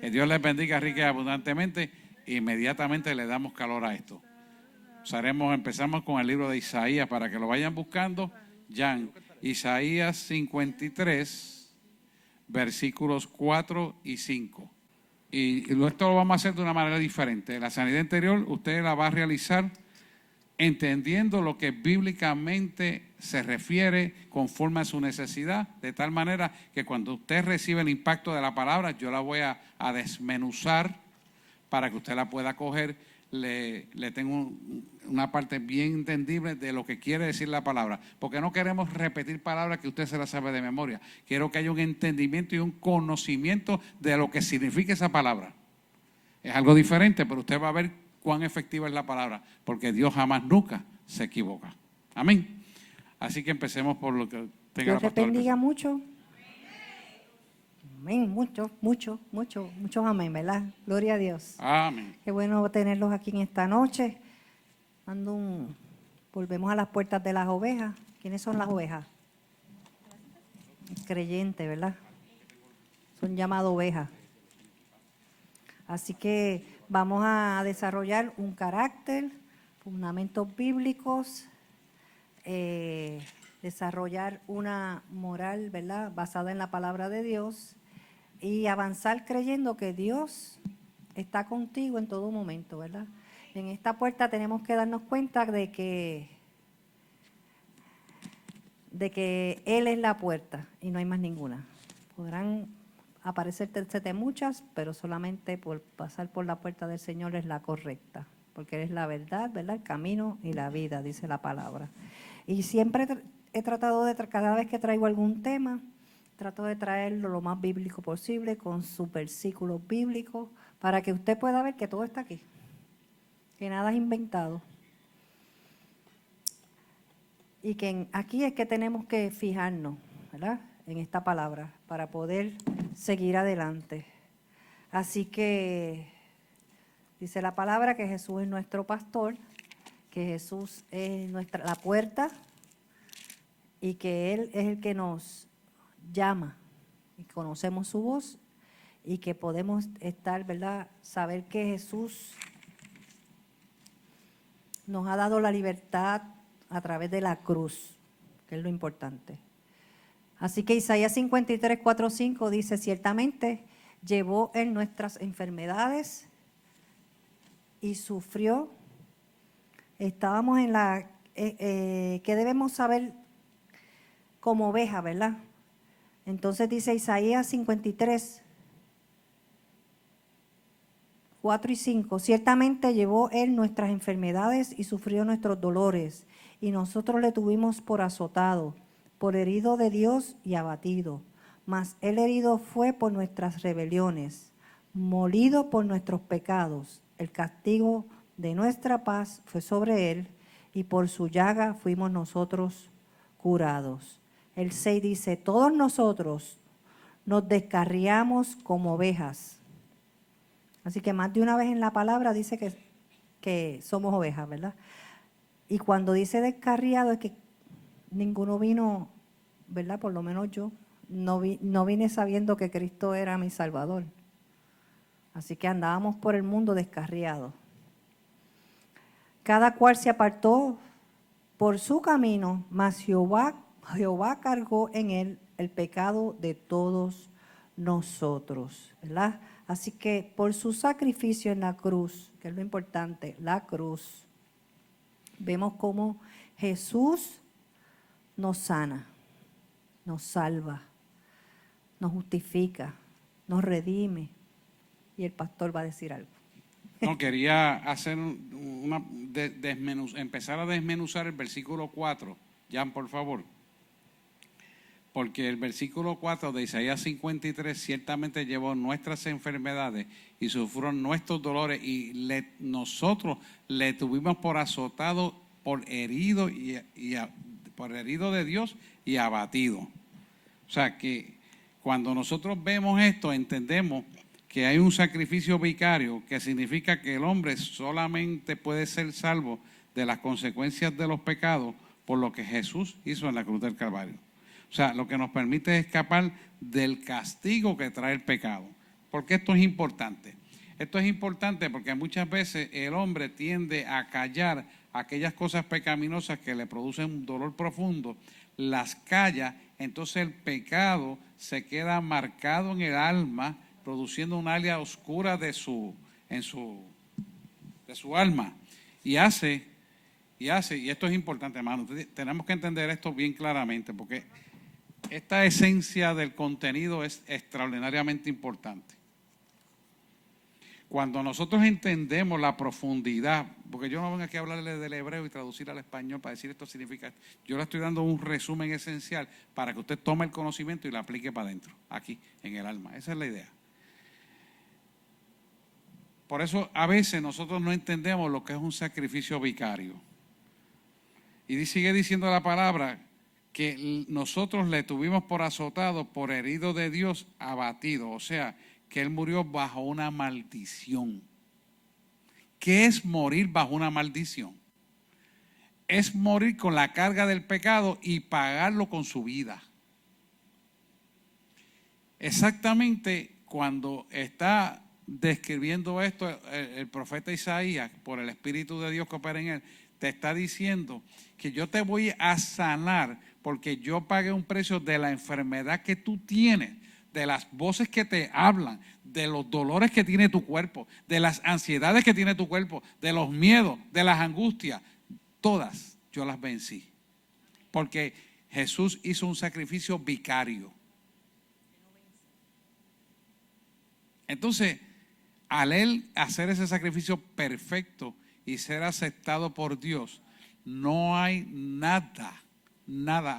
Que Dios les bendiga rica y abundantemente. Inmediatamente le damos calor a esto. Empezamos con el libro de Isaías para que lo vayan buscando. Jan, Isaías 53, versículos 4 y 5. Y esto lo vamos a hacer de una manera diferente. La sanidad interior usted la va a realizar entendiendo lo que bíblicamente se refiere conforme a su necesidad, de tal manera que cuando usted recibe el impacto de la palabra, yo la voy a desmenuzar para que usted la pueda coger. Le tengo una parte bien entendible de lo que quiere decir la palabra, porque no queremos repetir palabras que usted se las sabe de memoria. Quiero que haya un entendimiento y un conocimiento de lo que significa esa palabra. Es algo diferente, pero usted va a ver cuán efectiva es la palabra, porque Dios jamás, nunca se equivoca. Amén. Así que empecemos por lo que tenga la pastora. Dios te bendiga mucho. Amén, muchos amén, ¿verdad? Gloria a Dios. Amén. Qué bueno tenerlos aquí en esta noche. Volvemos a las puertas de las ovejas. ¿Quiénes son las ovejas? Creyentes, ¿verdad? Son llamadas ovejas. Así que vamos a desarrollar un carácter, fundamentos bíblicos, desarrollar una moral, ¿verdad?, basada en la palabra de Dios y avanzar creyendo que Dios está contigo en todo momento, ¿verdad? En esta puerta tenemos que darnos cuenta de que Él es la puerta y no hay más ninguna. Podrán aparecerte muchas, pero solamente por pasar por la puerta del Señor es la correcta, porque Él es la verdad, ¿verdad?, el camino y la vida, dice la palabra. Y siempre he tratado cada vez que traigo algún tema, trato de traerlo lo más bíblico posible, con sus versículos bíblicos, para que usted pueda ver que todo está aquí, que nada es inventado. Y que aquí es que tenemos que fijarnos, ¿verdad?, en esta palabra, para poder seguir adelante. Así que dice la palabra que Jesús es nuestro pastor, que Jesús es la puerta y que Él es el que nos llama y conocemos su voz y que podemos estar, ¿verdad?, saber que Jesús nos ha dado la libertad a través de la cruz, que es lo importante. Así que Isaías 53, 4, 5 dice: ciertamente llevó Él nuestras enfermedades y sufrió. Estábamos en que debemos saber como oveja, ¿verdad? Entonces dice Isaías 53, 4 y 5, ciertamente llevó Él nuestras enfermedades y sufrió nuestros dolores, y nosotros le tuvimos por azotado, por herido de Dios y abatido. Mas Él herido fue por nuestras rebeliones, molido por nuestros pecados. El castigo de nuestra paz fue sobre Él, y por su llaga fuimos nosotros curados. El 6 dice: todos nosotros nos descarriamos como ovejas. Así que más de una vez en la palabra dice que somos ovejas, ¿verdad? Y cuando dice descarriado es que ninguno vino, ¿verdad? Por lo menos yo no vine sabiendo que Cristo era mi Salvador. Así que andábamos por el mundo descarriados. Cada cual se apartó por su camino, mas Jehová cargó en él el pecado de todos nosotros, ¿verdad? Así que por su sacrificio en la cruz, que es lo importante, la cruz, vemos cómo Jesús nos sana, nos salva, nos justifica, nos redime. Y el pastor va a decir algo. No, quería hacer empezar a desmenuzar el versículo 4. Jan, por favor. Porque el versículo 4 de Isaías 53 ciertamente llevó nuestras enfermedades y sufrió nuestros dolores, y nosotros le tuvimos por azotado, por herido por herido de Dios y abatido. O sea que cuando nosotros vemos esto, entendemos que hay un sacrificio vicario, que significa que el hombre solamente puede ser salvo de las consecuencias de los pecados por lo que Jesús hizo en la cruz del Calvario. O sea, lo que nos permite escapar del castigo que trae el pecado. ¿Por qué esto es importante? Esto es importante porque muchas veces el hombre tiende a callar aquellas cosas pecaminosas que le producen un dolor profundo, las calla, entonces el pecado se queda marcado en el alma, produciendo un área oscura de su alma. Y esto es importante, hermano, tenemos que entender esto bien claramente, porque esta esencia del contenido es extraordinariamente importante. Cuando nosotros entendemos la profundidad, porque yo no vengo aquí a hablarle del hebreo y traducir al español para decir esto significa, yo le estoy dando un resumen esencial para que usted tome el conocimiento y lo aplique para adentro, aquí, en el alma. Esa es la idea. Por eso a veces nosotros no entendemos lo que es un sacrificio vicario. Y sigue diciendo la palabra que nosotros le tuvimos por azotado, por herido de Dios, abatido. O sea, que Él murió bajo una maldición. ¿Qué es morir bajo una maldición? Es morir con la carga del pecado y pagarlo con su vida. Exactamente cuando está describiendo esto el profeta Isaías, por el Espíritu de Dios que opera en él, te está diciendo que yo te voy a sanar porque yo pagué un precio de la enfermedad que tú tienes, de las voces que te hablan, de los dolores que tiene tu cuerpo, de las ansiedades que tiene tu cuerpo, de los miedos, de las angustias, todas yo las vencí. Porque Jesús hizo un sacrificio vicario. Entonces, al Él hacer ese sacrificio perfecto y ser aceptado por Dios, no hay nada,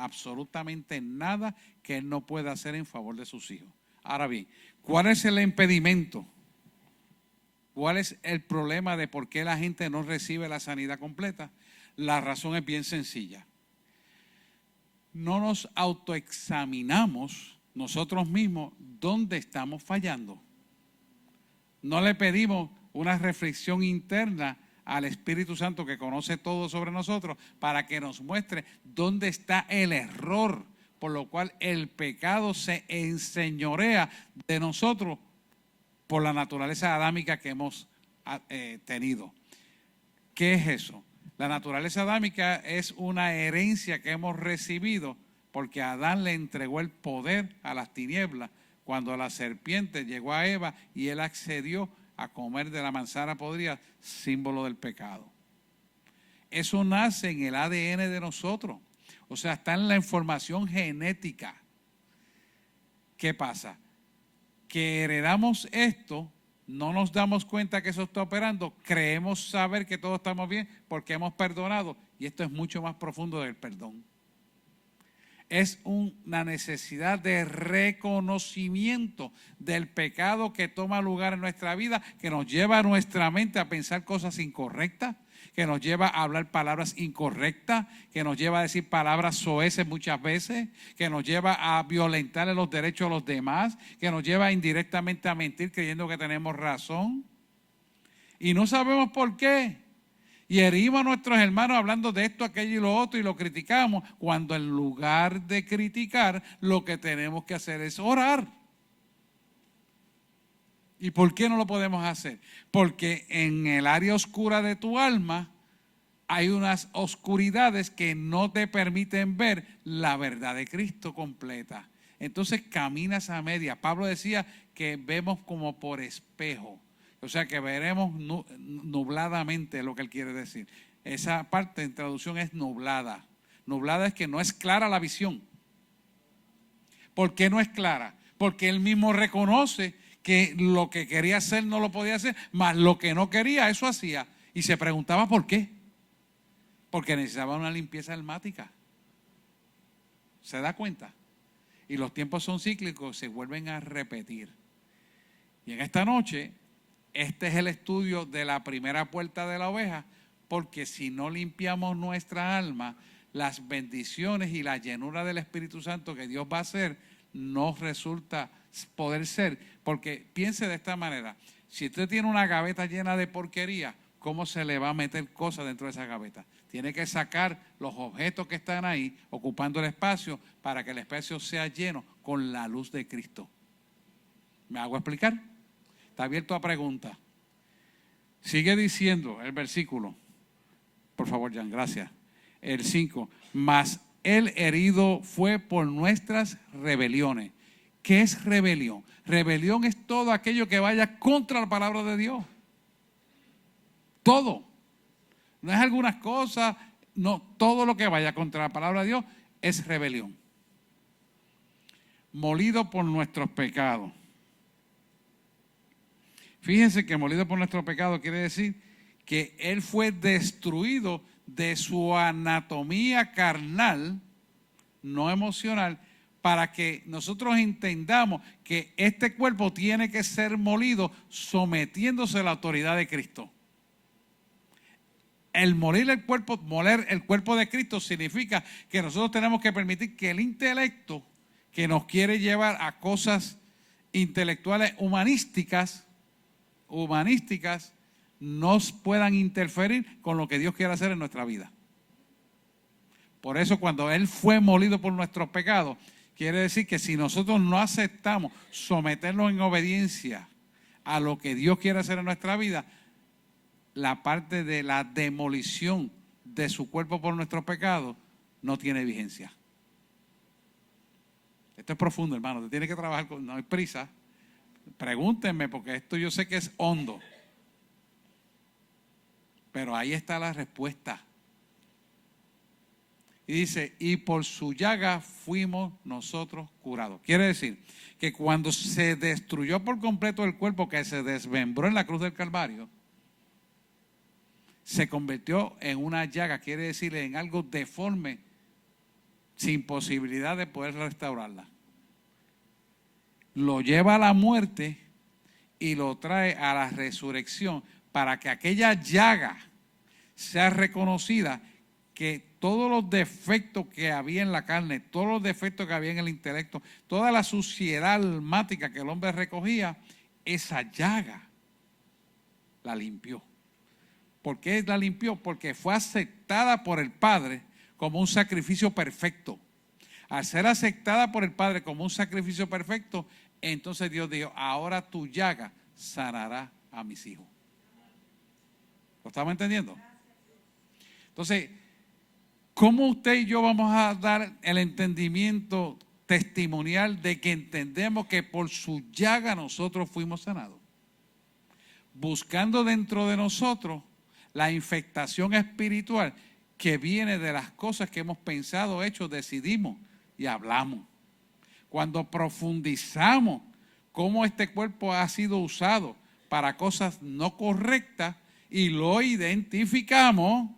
absolutamente nada que Él no pueda hacer en favor de sus hijos. Ahora bien, ¿cuál es el impedimento? ¿Cuál es el problema de por qué la gente no recibe la sanidad completa? La razón es bien sencilla. No nos autoexaminamos nosotros mismos dónde estamos fallando. No le pedimos una reflexión interna al Espíritu Santo que conoce todo sobre nosotros para que nos muestre dónde está el error, por lo cual el pecado se enseñorea de nosotros por la naturaleza adámica que hemos tenido. ¿Qué es eso? La naturaleza adámica es una herencia que hemos recibido porque Adán le entregó el poder a las tinieblas cuando la serpiente llegó a Eva y él accedió a comer de la manzana podrida, símbolo del pecado. Eso nace en el ADN de nosotros, o sea, está en la información genética. ¿Qué pasa? Que heredamos esto, no nos damos cuenta que eso está operando, creemos saber que todos estamos bien porque hemos perdonado, y esto es mucho más profundo del perdón. Es una necesidad de reconocimiento del pecado que toma lugar en nuestra vida, que nos lleva a nuestra mente a pensar cosas incorrectas, que nos lleva a hablar palabras incorrectas, que nos lleva a decir palabras soeces muchas veces, que nos lleva a violentar los derechos de los demás, que nos lleva indirectamente a mentir creyendo que tenemos razón. Y no sabemos por qué. Y herimos a nuestros hermanos hablando de esto, aquello y lo otro y lo criticamos, cuando en lugar de criticar, lo que tenemos que hacer es orar. ¿Y por qué no lo podemos hacer? Porque en el área oscura de tu alma hay unas oscuridades que no te permiten ver la verdad de Cristo completa. Entonces caminas a media. Pablo decía que vemos como por espejo. O sea que veremos nubladamente, lo que él quiere decir. Esa parte en traducción es nublada. Nublada es que no es clara la visión. ¿Por qué no es clara? Porque él mismo reconoce que lo que quería hacer no lo podía hacer, más lo que no quería, eso hacía. Y se preguntaba por qué. Porque necesitaba una limpieza almática. ¿Se da cuenta? Y los tiempos son cíclicos, se vuelven a repetir. Y en esta noche, este es el estudio de la primera puerta de la oveja, porque si no limpiamos nuestra alma, las bendiciones y la llenura del Espíritu Santo que Dios va a hacer, no resulta poder ser. Porque piense de esta manera, si usted tiene una gaveta llena de porquería, ¿cómo se le va a meter cosas dentro de esa gaveta? Tiene que sacar los objetos que están ahí, ocupando el espacio, para que el espacio sea lleno con la luz de Cristo. ¿Me hago explicar? Está abierto a preguntas. Sigue diciendo el versículo. Por favor, Jan, gracias. El 5. Mas el herido fue por nuestras rebeliones. ¿Qué es rebelión? Rebelión es todo aquello que vaya contra la palabra de Dios. Todo. No es algunas cosas, no, todo lo que vaya contra la palabra de Dios es rebelión. Molido por nuestros pecados. Fíjense que molido por nuestros pecados quiere decir que Él fue destruido de su anatomía carnal, no emocional, para que nosotros entendamos que este cuerpo tiene que ser molido sometiéndose a la autoridad de Cristo. El moler el cuerpo de Cristo significa que nosotros tenemos que permitir que el intelecto que nos quiere llevar a cosas intelectuales humanísticas nos puedan interferir con lo que Dios quiere hacer en nuestra vida. Por eso cuando Él fue molido por nuestros pecados, quiere decir que si nosotros no aceptamos someternos en obediencia a lo que Dios quiere hacer en nuestra vida, la parte de la demolición de su cuerpo por nuestros pecados no tiene vigencia. Esto es profundo, hermano. Te tiene que trabajar con, no hay prisa. Pregúntenme, porque esto yo sé que es hondo. Pero ahí está la respuesta. Y dice, y por su llaga fuimos nosotros curados. Quiere decir que cuando se destruyó por completo el cuerpo, que se desmembró en la cruz del Calvario, se convirtió en una llaga, quiere decir en algo deforme, sin posibilidad de poder restaurarla. Lo lleva a la muerte y lo trae a la resurrección para que aquella llaga sea reconocida, que todos los defectos que había en la carne, todos los defectos que había en el intelecto, toda la suciedad almática que el hombre recogía, esa llaga la limpió. ¿Por qué la limpió? Porque fue aceptada por el Padre como un sacrificio perfecto. Al ser aceptada por el Padre como un sacrificio perfecto, entonces Dios dijo, ahora tu llaga sanará a mis hijos. ¿Lo estamos entendiendo? Entonces, ¿cómo usted y yo vamos a dar el entendimiento testimonial de que entendemos que por su llaga nosotros fuimos sanados? Buscando dentro de nosotros la infectación espiritual que viene de las cosas que hemos pensado, hecho, decidimos y hablamos. Cuando profundizamos cómo este cuerpo ha sido usado para cosas no correctas y lo identificamos,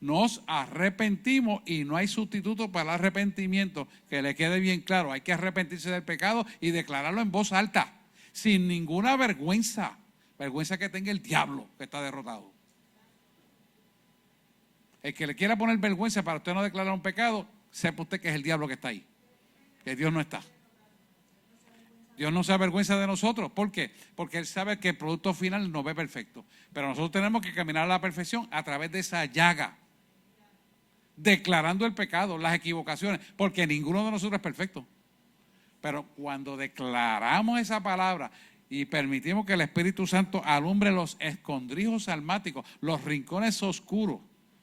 nos arrepentimos y no hay sustituto para el arrepentimiento. Que le quede bien claro, hay que arrepentirse del pecado y declararlo en voz alta, sin ninguna vergüenza que tenga el diablo que está derrotado. El que le quiera poner vergüenza para usted no declarar un pecado, sepa usted que es el diablo que está ahí, que Dios no está. Dios no se avergüenza de nosotros. ¿Por qué? Porque Él sabe que el producto final no ve perfecto. Pero nosotros tenemos que caminar a la perfección a través de esa llaga, declarando el pecado, las equivocaciones, porque ninguno de nosotros es perfecto. Pero cuando declaramos esa palabra y permitimos que el Espíritu Santo alumbre los escondrijos almáticos, los rincones oscuros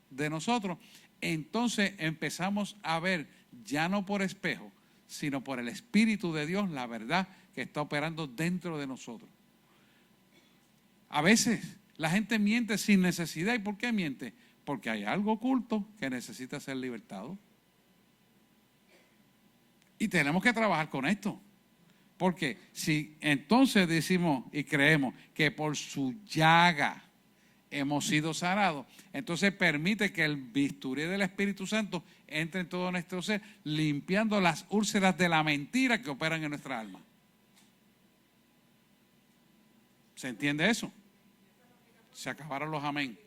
de nosotros, entonces empezamos a ver, ya no por espejo, sino por el Espíritu de Dios, la verdad que está operando dentro de nosotros. A veces la gente miente sin necesidad. ¿Y por qué miente? Porque hay algo oculto que necesita ser libertado. Y tenemos que trabajar con esto. Porque si entonces decimos y creemos que por su llaga hemos sido sanados, entonces permite que el bisturí del Espíritu Santo entre en todo nuestro ser, limpiando las úlceras de la mentira que operan en nuestra alma. ¿Se entiende eso? Se acabaron los amén.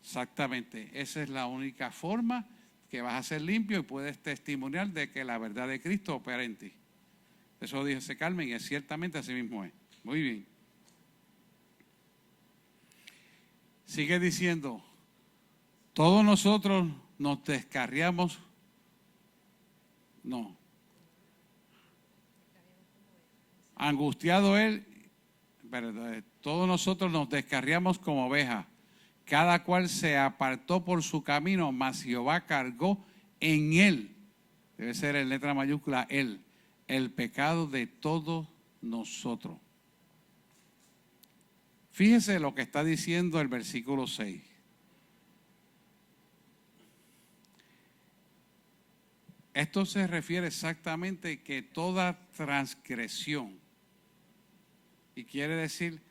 Exactamente, esa es la única forma que vas a ser limpio y puedes testimoniar de que la verdad de Cristo opera en ti. Eso dice Carmen y es ciertamente así mismo es. Muy bien. Sigue diciendo, todos nosotros nos descarriamos, angustiado Él todos nosotros nos descarriamos como ovejas, cada cual se apartó por su camino, mas Jehová cargó en él, debe ser en letra mayúscula, él, el pecado de todos nosotros. Fíjese lo que está diciendo el versículo 6. Esto se refiere exactamente que toda transgresión, y quiere decir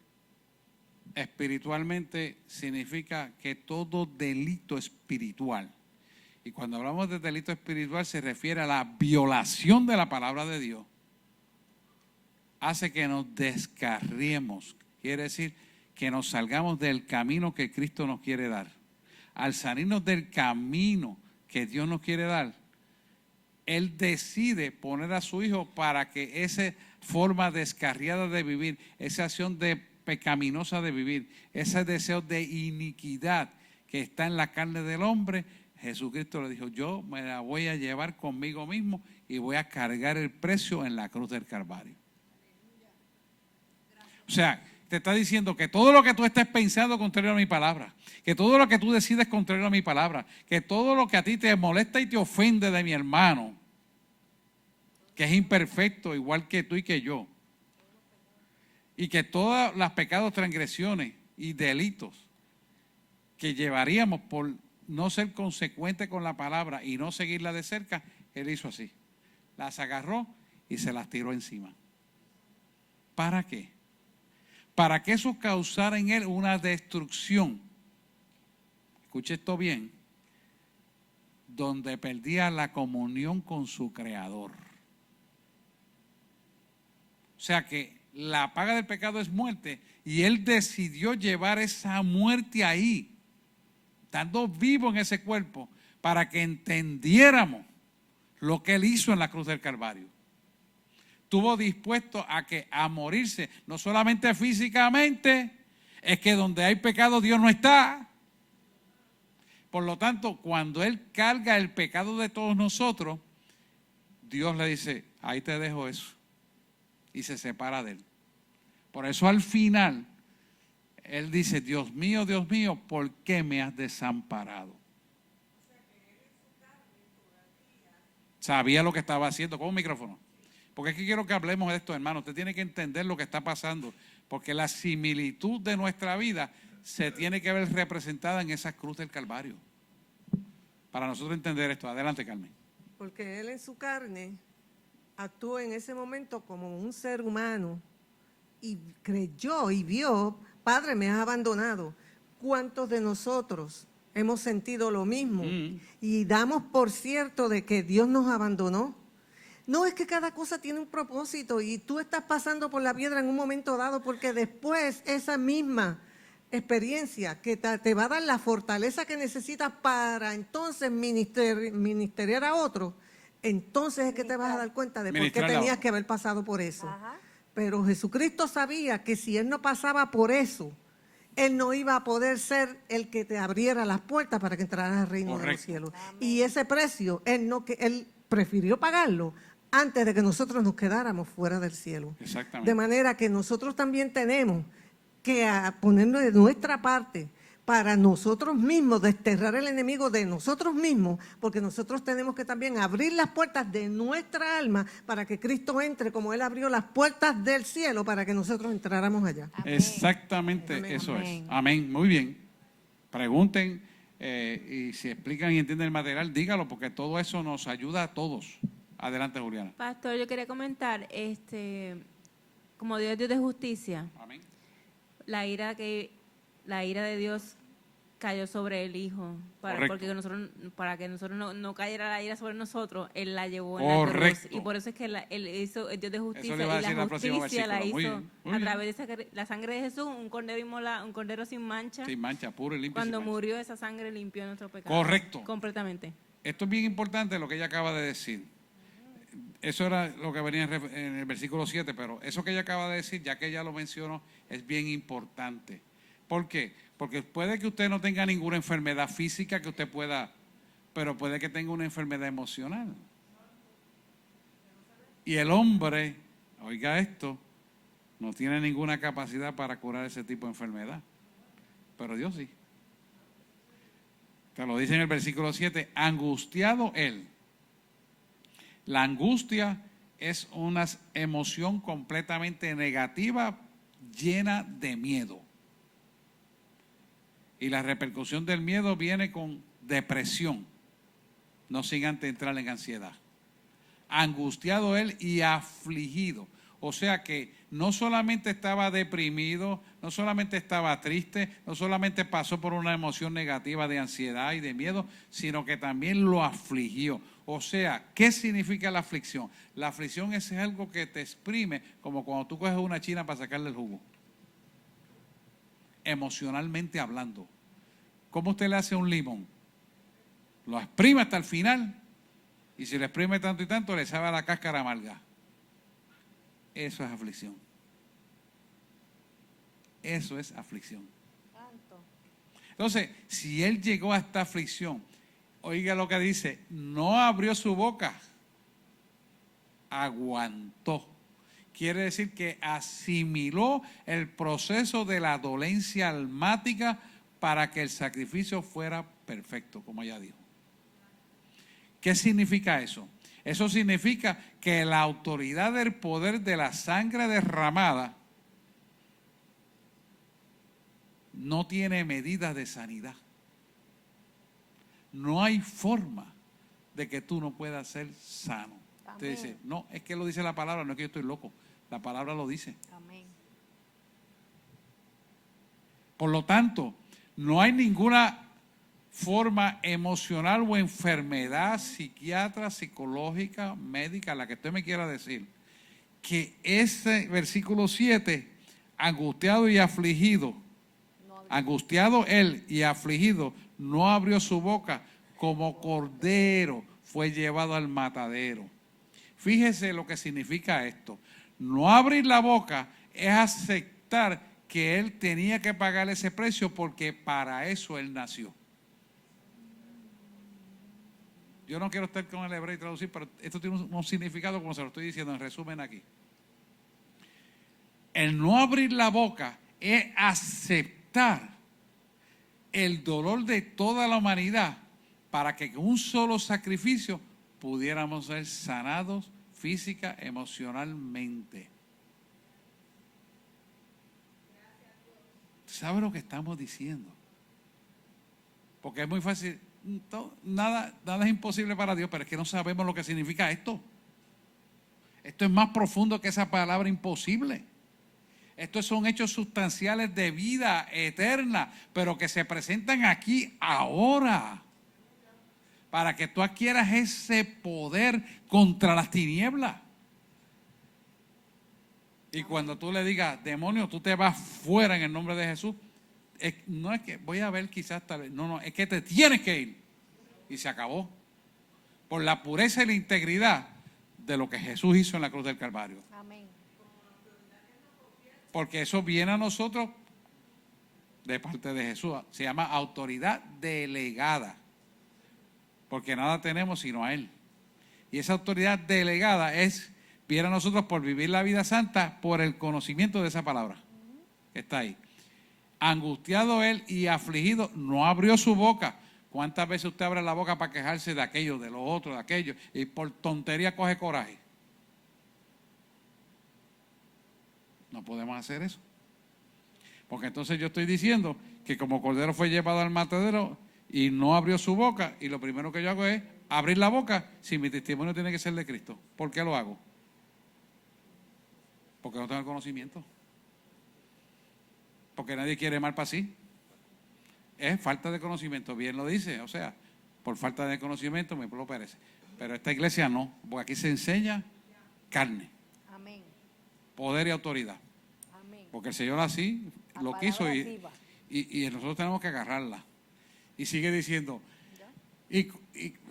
espiritualmente, significa que todo delito espiritual. Y cuando hablamos de delito espiritual se refiere a la violación de la palabra de Dios. Hace que nos descarriemos, quiere decir que nos salgamos del camino que Cristo nos quiere dar. Al salirnos del camino que Dios nos quiere dar, Él decide poner a su Hijo para que esa forma descarriada de vivir, esa acción pecaminosa de vivir, ese deseo de iniquidad que está en la carne del hombre, Jesucristo le dijo, yo me la voy a llevar conmigo mismo y voy a cargar el precio en la cruz del Calvario. O sea, te está diciendo que todo lo que tú estés pensando contrario a mi palabra, que todo lo que tú decides contrario a mi palabra, que todo lo que a ti te molesta y te ofende de mi hermano, que es imperfecto igual que tú y que yo, y que todos los pecados, transgresiones y delitos que llevaríamos por no ser consecuente con la palabra y no seguirla de cerca, Él hizo así, las agarró y se las tiró encima. ¿Para qué? Para que eso causara en él una destrucción. Escuche esto bien. Donde perdía la comunión con su Creador. O sea que la paga del pecado es muerte y él decidió llevar esa muerte ahí, estando vivo en ese cuerpo, para que entendiéramos lo que él hizo en la cruz del Calvario. Estuvo dispuesto a morirse, no solamente físicamente, es que donde hay pecado Dios no está. Por lo tanto, cuando Él carga el pecado de todos nosotros, Dios le dice, ahí te dejo eso, y se separa de Él. Por eso al final, Él dice, Dios mío, ¿por qué me has desamparado? Sabía lo que estaba haciendo. ¿Con un micrófono? Porque es que quiero que hablemos de esto, hermano. Usted tiene que entender lo que está pasando, porque la similitud de nuestra vida se tiene que ver representada en esa cruz del Calvario. Para nosotros entender esto. Adelante, Carmen. Porque Él en su carne actuó en ese momento como un ser humano y creyó y vio, Padre, me has abandonado. ¿Cuántos de nosotros hemos sentido lo mismo? Y damos por cierto de que Dios nos abandonó. No, es que cada cosa tiene un propósito y tú estás pasando por la piedra en un momento dado porque después esa misma experiencia que te va a dar la fortaleza que necesitas para entonces ministeriar a otro, entonces es que te vas a dar cuenta de por qué tenías que haber pasado por eso. Ajá. Pero Jesucristo sabía que si Él no pasaba por eso, Él no iba a poder ser el que te abriera las puertas para que entraras al reino de los cielos. Amén. Y ese precio, Él prefirió pagarlo antes de que nosotros nos quedáramos fuera del cielo. Exactamente. De manera que nosotros también tenemos que ponernos de nuestra parte para nosotros mismos, desterrar el enemigo de nosotros mismos, porque nosotros tenemos que también abrir las puertas de nuestra alma para que Cristo entre como Él abrió las puertas del cielo para que nosotros entráramos allá. Amén. Exactamente. Amén. Eso es. Amén. Muy bien. Pregunten y si explican y entienden el material, dígalo, porque todo eso nos ayuda a todos. Adelante, Juliana. Pastor, yo quería comentar, como Dios es Dios de justicia, amén, la ira de Dios cayó sobre el Hijo, para que nosotros no cayera la ira sobre nosotros, Él la llevó en la cruz. Y por eso es que Él hizo el Dios de justicia, y la justicia la hizo a través de la sangre de Jesús, un cordero sin mancha. Sin mancha, puro y limpio. Cuando murió, esa sangre limpió nuestro pecado. Correcto. Completamente. Esto es bien importante lo que ella acaba de decir. Eso era lo que venía en el versículo 7, pero eso que ella acaba de decir, ya que ella lo mencionó, es bien importante. ¿Por qué? Porque puede que usted no tenga ninguna enfermedad física que usted pueda, pero puede que tenga una enfermedad emocional. Y el hombre, oiga esto, no tiene ninguna capacidad para curar ese tipo de enfermedad, pero Dios sí. Te lo dice en el versículo 7, angustiado él. La angustia es una emoción completamente negativa, llena de miedo. Y la repercusión del miedo viene con depresión, no sin antes entrar en ansiedad. Angustiado él y afligido. O sea que no solamente estaba deprimido, no solamente estaba triste, no solamente pasó por una emoción negativa de ansiedad y de miedo, sino que también lo afligió. O sea, ¿qué significa la aflicción? La aflicción es algo que te exprime, como cuando tú coges una china para sacarle el jugo. Emocionalmente hablando. ¿Cómo usted le hace un limón? Lo exprime hasta el final y si lo exprime tanto y tanto le sabe a la cáscara amarga. Eso es aflicción. Eso es aflicción. Entonces, si él llegó a esta aflicción, oiga lo que dice, no abrió su boca, aguantó. Quiere decir que asimiló el proceso de la dolencia almática para que el sacrificio fuera perfecto, como ella dijo. ¿Qué significa eso? Eso significa que la autoridad del poder de la sangre derramada no tiene medidas de sanidad. No hay forma de que tú no puedas ser sano. Usted dice, no, es que lo dice la palabra, no es que yo estoy loco. La palabra lo dice. Amén. Por lo tanto, no hay ninguna forma emocional o enfermedad psiquiatra, psicológica, médica, la que usted me quiera decir, que ese versículo 7, angustiado y afligido, angustiado él y afligido, no abrió su boca, como cordero fue llevado al matadero. Fíjese lo que significa esto. No abrir la boca es aceptar que él tenía que pagar ese precio porque para eso él nació. Yo no quiero estar con el hebreo y traducir, pero esto tiene un significado como se lo estoy diciendo en resumen aquí. El no abrir la boca es aceptar el dolor de toda la humanidad para que con un solo sacrificio pudiéramos ser sanados física, emocionalmente. ¿Sabe lo que estamos diciendo? Porque es muy fácil. Nada es imposible para Dios, pero es que no sabemos lo que significa esto. Esto es más profundo que esa palabra imposible. Estos son hechos sustanciales de vida eterna, pero que se presentan aquí ahora, para que tú adquieras ese poder contra las tinieblas. Y cuando tú le digas, demonio, tú te vas fuera en el nombre de Jesús, no es que voy a ver quizás tal vez, no, es que te tienes que ir. Y se acabó. Por la pureza y la integridad de lo que Jesús hizo en la cruz del Calvario. Amén. Porque eso viene a nosotros de parte de Jesús. Se llama autoridad delegada. Porque nada tenemos sino a Él. Y esa autoridad delegada viene a nosotros por vivir la vida santa, por el conocimiento de esa palabra. Está ahí. Angustiado él y afligido, no abrió su boca. ¿Cuántas veces usted abre la boca para quejarse de aquello, de lo otro, de aquello? Y por tontería coge coraje. No podemos hacer eso. Porque entonces yo estoy diciendo que como cordero fue llevado al matadero y no abrió su boca, y lo primero que yo hago es abrir la boca si mi testimonio tiene que ser de Cristo. ¿Por qué lo hago? Porque no tengo el conocimiento. Porque nadie quiere mal para sí. Es falta de conocimiento, bien lo dice. O sea, por falta de conocimiento mi pueblo perece. Pero esta iglesia no, porque aquí se enseña carne. Amén. Poder y autoridad. Amén. Porque el Señor así lo quiso y nosotros tenemos que agarrarla. Y sigue diciendo,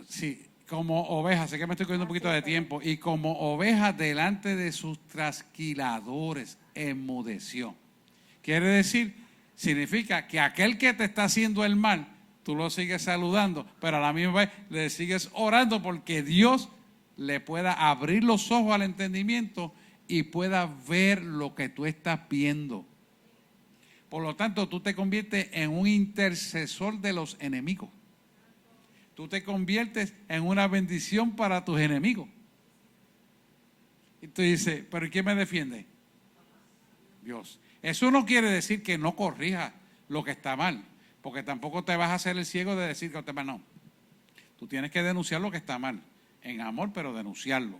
sí, como ovejas, sé que me estoy cogiendo un poquito de tiempo, y como ovejas delante de sus trasquiladores enmudeció. Quiere decir, significa que aquel que te está haciendo el mal, tú lo sigues saludando, pero a la misma vez le sigues orando porque Dios le pueda abrir los ojos al entendimiento y pueda ver lo que tú estás viendo. Por lo tanto, tú te conviertes en un intercesor de los enemigos. Tú te conviertes en una bendición para tus enemigos. Y tú dices, ¿pero quién me defiende? Dios. Eso no quiere decir que no corrijas lo que está mal, porque tampoco te vas a hacer el ciego de decir que está mal. No. Tú tienes que denunciar lo que está mal, en amor, pero denunciarlo.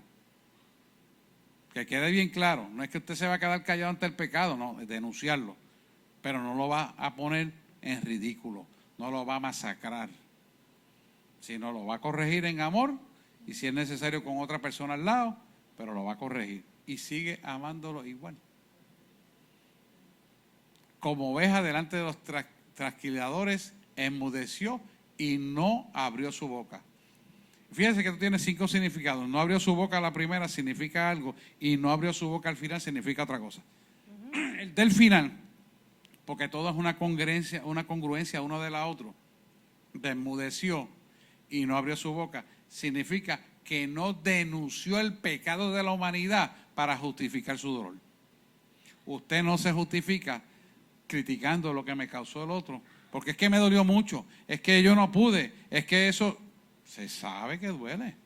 Que quede bien claro, no es que usted se va a quedar callado ante el pecado, no, es denunciarlo. Pero no lo va a poner en ridículo, no lo va a masacrar, sino lo va a corregir en amor y si es necesario con otra persona al lado, pero lo va a corregir y sigue amándolo igual. Como oveja delante de los trasquiladores, enmudeció y no abrió su boca. Fíjense que tú tienes 5 significados. No abrió su boca a la primera significa algo y no abrió su boca al final significa otra cosa. El del final, porque todo es una congruencia uno de la otra, enmudeció y no abrió su boca, significa que no denunció el pecado de la humanidad para justificar su dolor. Usted no se justifica criticando lo que me causó el otro, porque es que me dolió mucho, es que yo no pude, es que eso se sabe que duele.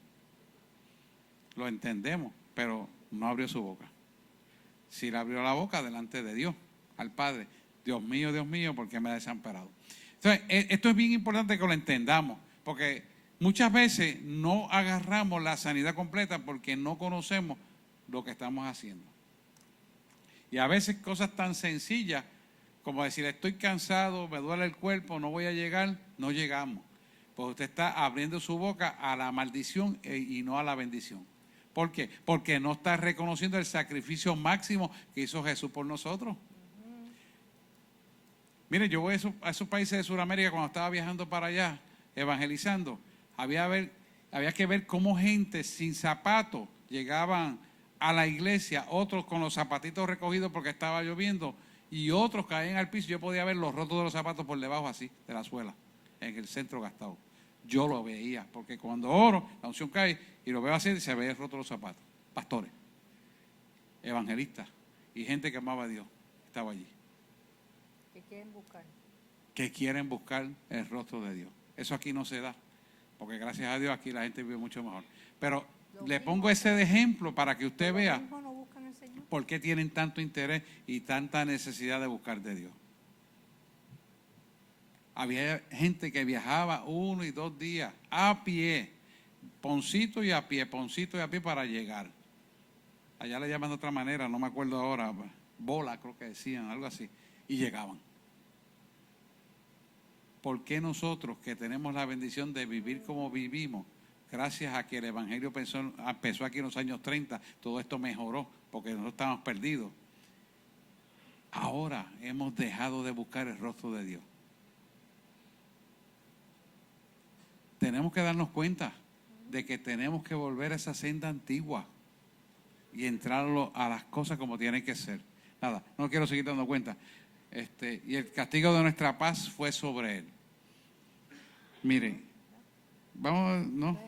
Lo entendemos, pero no abrió su boca. Si le abrió la boca delante de Dios, al Padre, Dios mío, ¿por qué me ha desamparado? Entonces, esto es bien importante que lo entendamos, porque muchas veces no agarramos la sanidad completa porque no conocemos lo que estamos haciendo. Y a veces cosas tan sencillas como decir, estoy cansado, me duele el cuerpo, no voy a llegar, no llegamos. Pues usted está abriendo su boca a la maldición y no a la bendición. ¿Por qué? Porque no está reconociendo el sacrificio máximo que hizo Jesús por nosotros. Mire, yo voy a esos países de Sudamérica cuando estaba viajando para allá, evangelizando. Había que ver cómo gente sin zapatos llegaban a la iglesia, otros con los zapatitos recogidos porque estaba lloviendo, y otros caían al piso. Yo podía ver los rotos de los zapatos por debajo así, de la suela, en el centro gastado. Yo lo veía, porque cuando oro, la unción cae, y lo veo así, se ve roto los zapatos. Pastores, evangelistas, y gente que amaba a Dios, estaba allí. ¿Qué quieren buscar? Que quieren buscar el rostro de Dios. Eso aquí no se da, porque gracias a Dios aquí la gente vive mucho mejor. Pero le pongo ese de ejemplo para que usted vea por qué tienen tanto interés y tanta necesidad de buscar de Dios. Había gente que viajaba 1 y 2 días a pie, poncito y a pie para llegar. Allá le llaman de otra manera, no me acuerdo ahora, bola creo que decían, algo así, y llegaban. ¿Por qué nosotros que tenemos la bendición de vivir como vivimos, gracias a que el Evangelio empezó aquí en los años 30, todo esto mejoró porque nosotros estábamos perdidos? Ahora hemos dejado de buscar el rostro de Dios. Tenemos que darnos cuenta de que tenemos que volver a esa senda antigua y entrar a las cosas como tienen que ser. Nada, no quiero seguir dando cuenta. Y el castigo de nuestra paz fue sobre él. Miren, vamos, ¿no?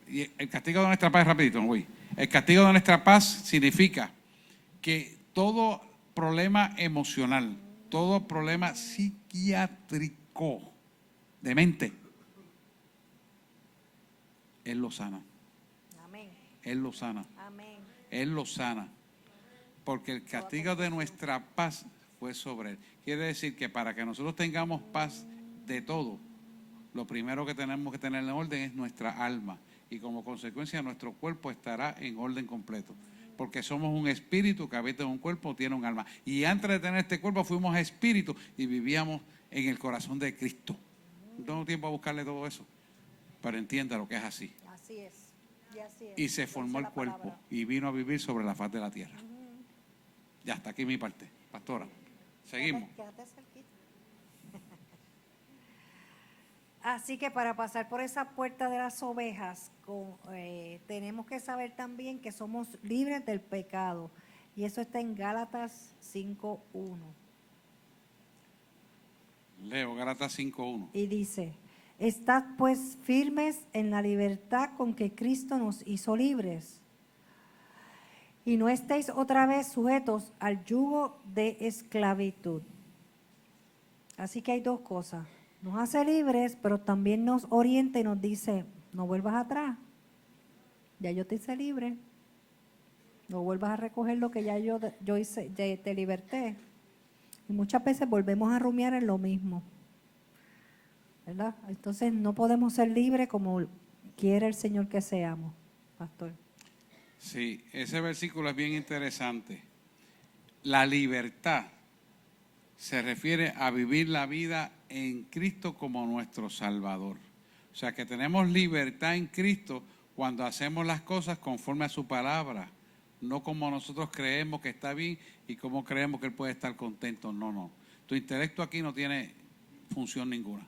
Y el castigo de nuestra paz, rapidito, voy. El castigo de nuestra paz significa que todo problema emocional, todo problema psiquiátrico de mente, Él lo sana. Amén. Él lo sana. Amén. Él lo sana. Porque el castigo de nuestra paz fue sobre Él. Quiere decir que para que nosotros tengamos paz de todo, lo primero que tenemos que tener en orden es nuestra alma. Y como consecuencia nuestro cuerpo estará en orden completo. Porque somos un espíritu que habita en un cuerpo, tiene un alma. Y antes de tener este cuerpo fuimos espíritu y vivíamos en el corazón de Cristo. No tengo tiempo a buscarle todo eso, pero entienda lo que es así. Así es. Y se formó el cuerpo y vino a vivir sobre la faz de la tierra. Ya, hasta aquí mi parte, pastora. Seguimos. Quédate cerquita. Así que para pasar por esa puerta de las ovejas, tenemos que saber también que somos libres del pecado. Y eso está en Gálatas 5:1. Leo Gálatas 5:1. Y dice, estad pues firmes en la libertad con que Cristo nos hizo libres. Y no estéis otra vez sujetos al yugo de esclavitud. Así que hay dos cosas. Nos hace libres, pero también nos orienta y nos dice, no vuelvas atrás. Ya yo te hice libre. No vuelvas a recoger lo que ya yo hice, ya te liberté. Y muchas veces volvemos a rumiar en lo mismo, ¿verdad? Entonces no podemos ser libres como quiere el Señor que seamos, pastor. Sí, ese versículo es bien interesante. La libertad se refiere a vivir la vida en Cristo como nuestro Salvador. O sea que tenemos libertad en Cristo cuando hacemos las cosas conforme a su palabra, no como nosotros creemos que está bien y como creemos que Él puede estar contento. No, no. Tu intelecto aquí no tiene función ninguna,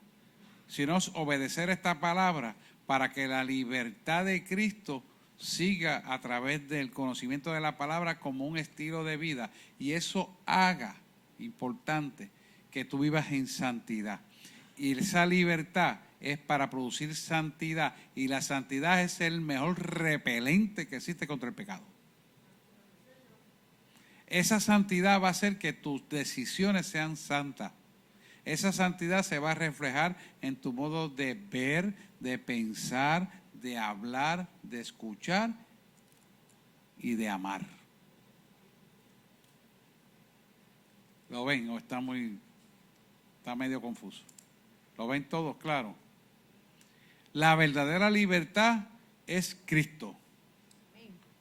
sino es obedecer esta palabra para que la libertad de Cristo siga a través del conocimiento de la palabra como un estilo de vida, y eso haga, importante, que tú vivas en santidad. Y esa libertad es para producir santidad, y la santidad es el mejor repelente que existe contra el pecado. Esa santidad va a hacer que tus decisiones sean santas. Esa santidad se va a reflejar en tu modo de ver, de pensar, de hablar, de escuchar y de amar. ¿Lo ven o está medio confuso? ¿Lo ven todos claro? La verdadera libertad es Cristo.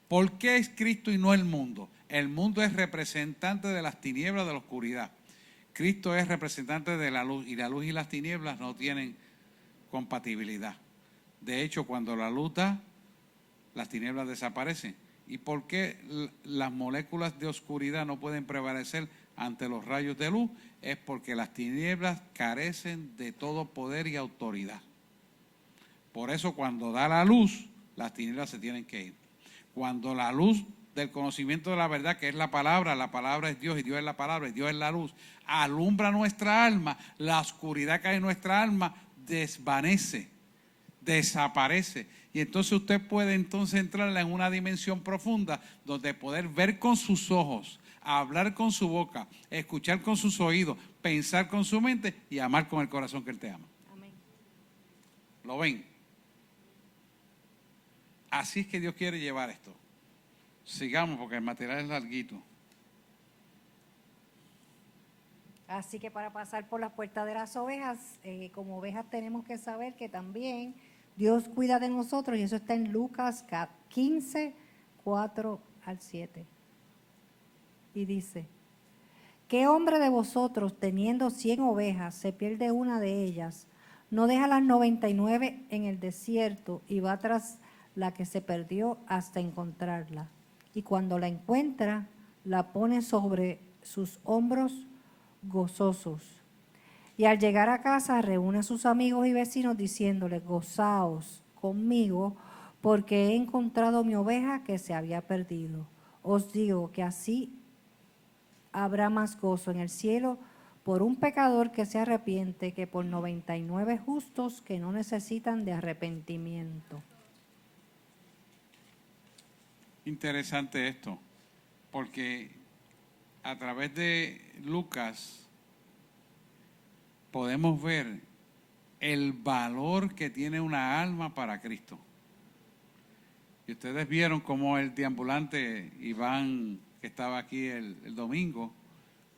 ¿Por qué es Cristo y no el mundo? El mundo es representante de las tinieblas, de la oscuridad. Cristo es representante de la luz, y la luz y las tinieblas no tienen compatibilidad. De hecho, cuando la luz da, las tinieblas desaparecen. ¿Y por qué las moléculas de oscuridad no pueden prevalecer ante los rayos de luz? Es porque las tinieblas carecen de todo poder y autoridad. Por eso cuando da la luz, las tinieblas se tienen que ir. Cuando la luz del conocimiento de la verdad, que es la palabra es Dios y Dios es la palabra y Dios es la luz, alumbra nuestra alma, la oscuridad que hay en nuestra alma desvanece, desaparece. Y entonces usted puede entonces entrar en una dimensión profunda donde poder ver con sus ojos, hablar con su boca, escuchar con sus oídos, pensar con su mente y amar con el corazón que Él te ama. Amén. ¿Lo ven? Así es que Dios quiere llevar esto. Sigamos porque el material es larguito. Así que para pasar por las puertas de las ovejas, como ovejas tenemos que saber que también Dios cuida de nosotros, y eso está en Lucas 15, 4 al 7. Y dice, ¿qué hombre de vosotros, teniendo 100 ovejas, se pierde una de ellas? ¿No deja las 99 en el desierto y va tras la que se perdió hasta encontrarla? Y cuando la encuentra, la pone sobre sus hombros gozosos. Y al llegar a casa, reúne a sus amigos y vecinos diciéndoles, gozaos conmigo, porque he encontrado mi oveja que se había perdido. Os digo que así habrá más gozo en el cielo por un pecador que se arrepiente que por 99 justos que no necesitan de arrepentimiento. Interesante esto, porque a través de Lucas podemos ver el valor que tiene una alma para Cristo. Y ustedes vieron cómo el deambulante Iván, que estaba aquí el domingo,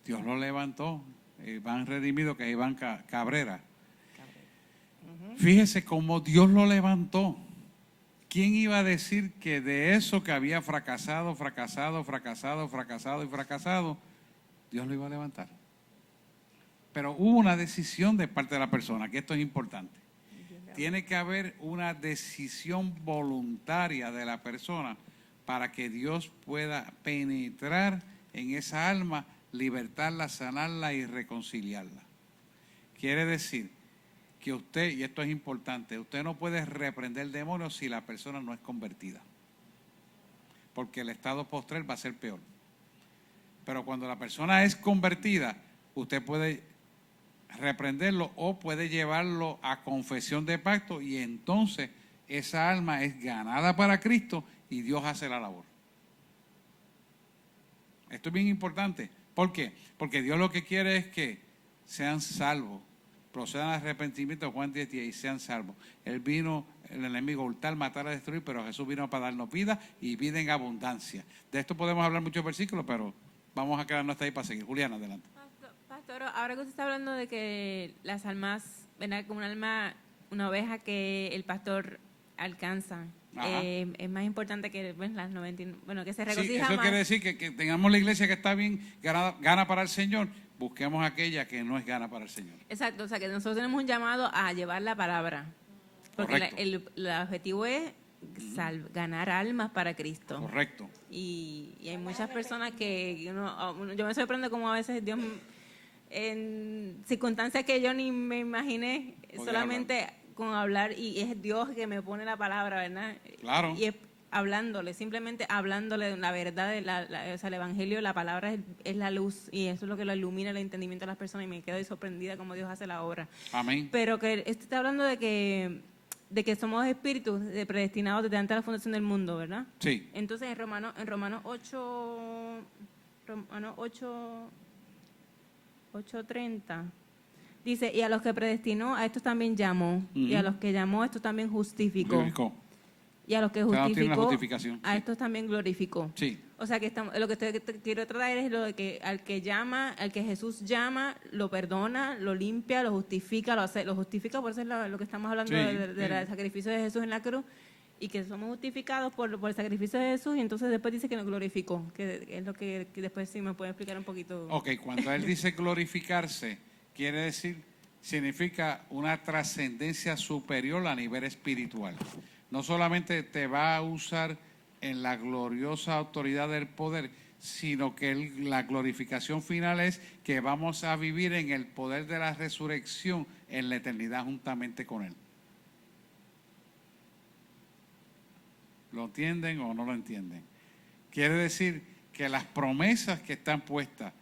Dios lo levantó. Iván redimido, que es Iván Cabrera. Fíjese cómo Dios lo levantó. ¿Quién iba a decir que de eso que había fracasado, Dios lo iba a levantar? Pero hubo una decisión de parte de la persona, que esto es importante. Tiene que haber una decisión voluntaria de la persona para que Dios pueda penetrar en esa alma, libertarla, sanarla y reconciliarla. Quiere decir que usted, y esto es importante, usted no puede reprender demonios si la persona no es convertida, porque el estado postrer va a ser peor. Pero cuando la persona es convertida, usted puede reprenderlo o puede llevarlo a confesión de pacto, y entonces esa alma es ganada para Cristo y Dios hace la labor. Esto es bien importante. ¿Por qué? Porque Dios lo que quiere es que sean salvos, procedan al arrepentimiento, Juan 10, y sean salvos. Él vino, el enemigo, a hurtar, matar, a destruir, pero Jesús vino para darnos vida y vida en abundancia. De esto podemos hablar muchos versículos, pero vamos a quedarnos hasta ahí para seguir. Juliana, adelante. Pastor, ahora que usted está hablando de que las almas, ¿verdad? Como un alma, una oveja que el pastor alcanza, es más importante que las 99, bueno, que se regocija sí, eso más. Quiere decir que tengamos la iglesia que está bien, gana para el Señor, busquemos aquella que no es gana para el Señor. Exacto, o sea que nosotros tenemos un llamado a llevar la palabra, porque el objetivo es ganar almas para Cristo. Correcto. Y hay muchas personas que yo me sorprendo como a veces Dios, en circunstancias que yo ni me imaginé, solamente con hablar, y es Dios que me pone la palabra, ¿verdad? Claro. Y es hablándole, simplemente hablándole la verdad, o sea, el evangelio, la palabra es la luz, y eso es lo que lo ilumina el entendimiento de las personas, y me quedo sorprendida como Dios hace la obra. Amén. Pero que está hablando de que somos espíritus predestinados desde antes de la fundación del mundo, ¿verdad? Sí. Entonces en Romanos 8:30 dice, y a los que predestinó, a estos también llamó, y a los que llamó, a estos también justificó. Y a los que justificó, a estos también glorificó. Sí. O sea que lo que quiero tratar es lo de que al que llama, al que Jesús llama, lo perdona, lo limpia, lo justifica, lo justifica, por eso es lo que estamos hablando del sacrificio de Jesús en la cruz, y que somos justificados por el sacrificio de Jesús, y entonces después dice que nos glorificó, que es lo que después sí me puede explicar un poquito. Ok, cuando él dice glorificarse, quiere decir, significa una trascendencia superior a nivel espiritual. No solamente te va a usar en la gloriosa autoridad del poder, sino que la glorificación final es que vamos a vivir en el poder de la resurrección en la eternidad juntamente con Él. ¿Lo entienden o no lo entienden? Quiere decir que las promesas que están puestas,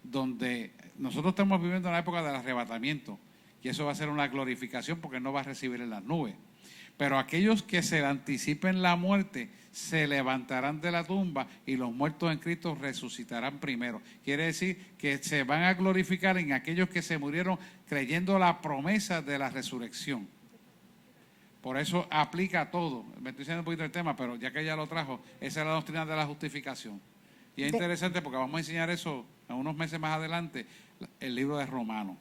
donde nosotros estamos viviendo en la época del arrebatamiento, y eso va a ser una glorificación porque no va a recibir en las nubes. Pero aquellos que se anticipen la muerte se levantarán de la tumba y los muertos en Cristo resucitarán primero. Quiere decir que se van a glorificar en aquellos que se murieron creyendo la promesa de la resurrección. Por eso aplica a todo. Me estoy diciendo un poquito del tema, pero ya que ella lo trajo, esa es la doctrina de la justificación. Y es interesante porque vamos a enseñar eso en unos meses más adelante, el libro de Romanos.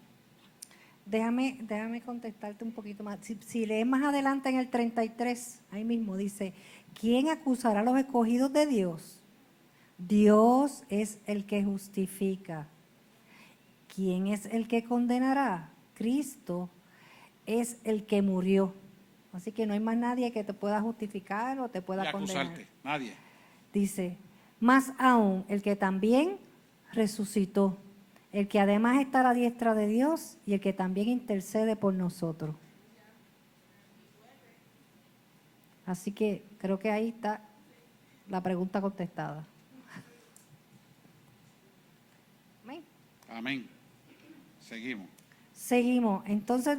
Déjame contestarte un poquito más. Si lees más adelante en el 33, ahí mismo dice, ¿quién acusará a los escogidos de Dios? Dios es el que justifica. ¿Quién es el que condenará? Cristo es el que murió. Así que no hay más nadie que te pueda justificar o te pueda condenar. Acusarte, nadie. Dice, más aún el que también resucitó, el que además está a la diestra de Dios y el que también intercede por nosotros. Así que creo que ahí está la pregunta contestada. Amén. Amén. Seguimos. Entonces,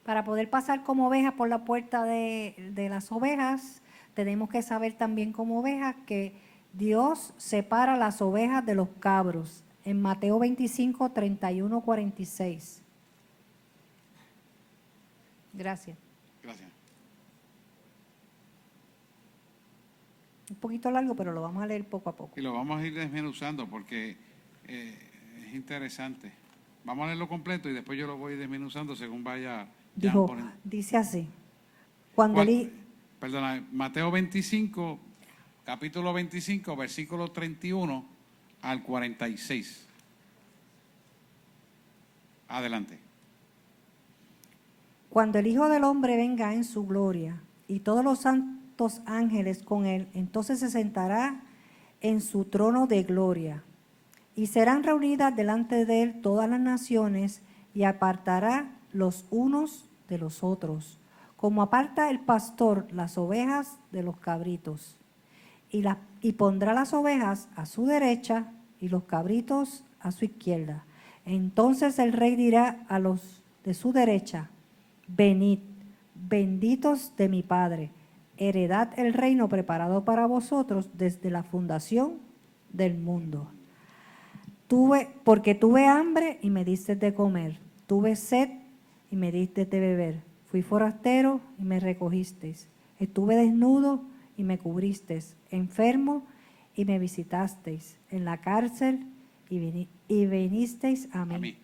para poder pasar como ovejas por la puerta de las ovejas, tenemos que saber también como ovejas que Dios separa las ovejas de los cabros. En Mateo 25, 31, 46. Gracias. Gracias. Un poquito largo, pero lo vamos a leer poco a poco. Y lo vamos a ir desmenuzando porque es interesante. Vamos a leerlo completo y después yo lo voy desmenuzando según vaya. Dice así. Perdona, Mateo 25, capítulo 25, versículo 31 al 46. Adelante. Cuando el Hijo del Hombre venga en su gloria y todos los santos ángeles con él, entonces se sentará en su trono de gloria y serán reunidas delante de él todas las naciones y apartará los unos de los otros, como aparta el pastor las ovejas de los cabritos. Y pondrá las ovejas a su derecha y los cabritos a su izquierda. Entonces el rey dirá a los de su derecha, venid, benditos de mi Padre, heredad el reino preparado para vosotros desde la fundación del mundo. Porque tuve hambre y me diste de comer, tuve sed y me diste de beber, fui forastero y me recogisteis, estuve desnudo y me cubristeis, enfermo y me visitasteis, en la cárcel y vinisteis a mí.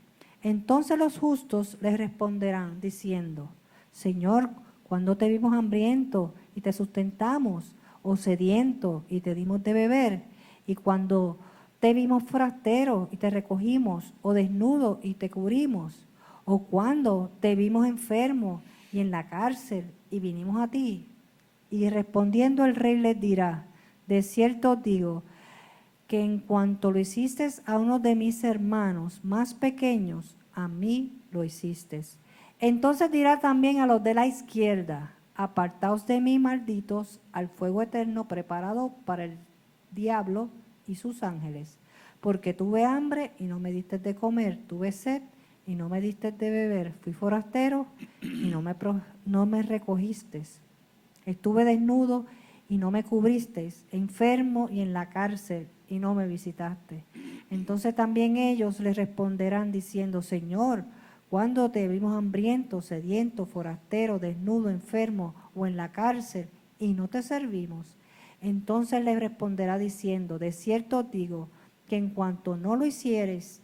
Entonces los justos les responderán diciendo, Señor, ¿cuándo te vimos hambriento y te sustentamos, o sediento y te dimos de beber? Y cuando te vimos forastero y te recogimos, o desnudo y te cubrimos, o cuando te vimos enfermo y en la cárcel y vinimos a ti. Y respondiendo el rey les dirá, de cierto os digo, que en cuanto lo hiciste a uno de mis hermanos más pequeños, a mí lo hiciste. Entonces dirá también a los de la izquierda, apartaos de mí, malditos, al fuego eterno preparado para el diablo y sus ángeles. Porque tuve hambre y no me diste de comer, tuve sed y no me diste de beber, fui forastero y no me recogiste. Estuve desnudo y no me cubristeis, enfermo y en la cárcel y no me visitaste. Entonces también ellos le responderán diciendo, Señor, ¿cuándo te vimos hambriento, sediento, forastero, desnudo, enfermo o en la cárcel y no te servimos? Entonces le responderá diciendo, de cierto os digo, que en cuanto no lo hicisteis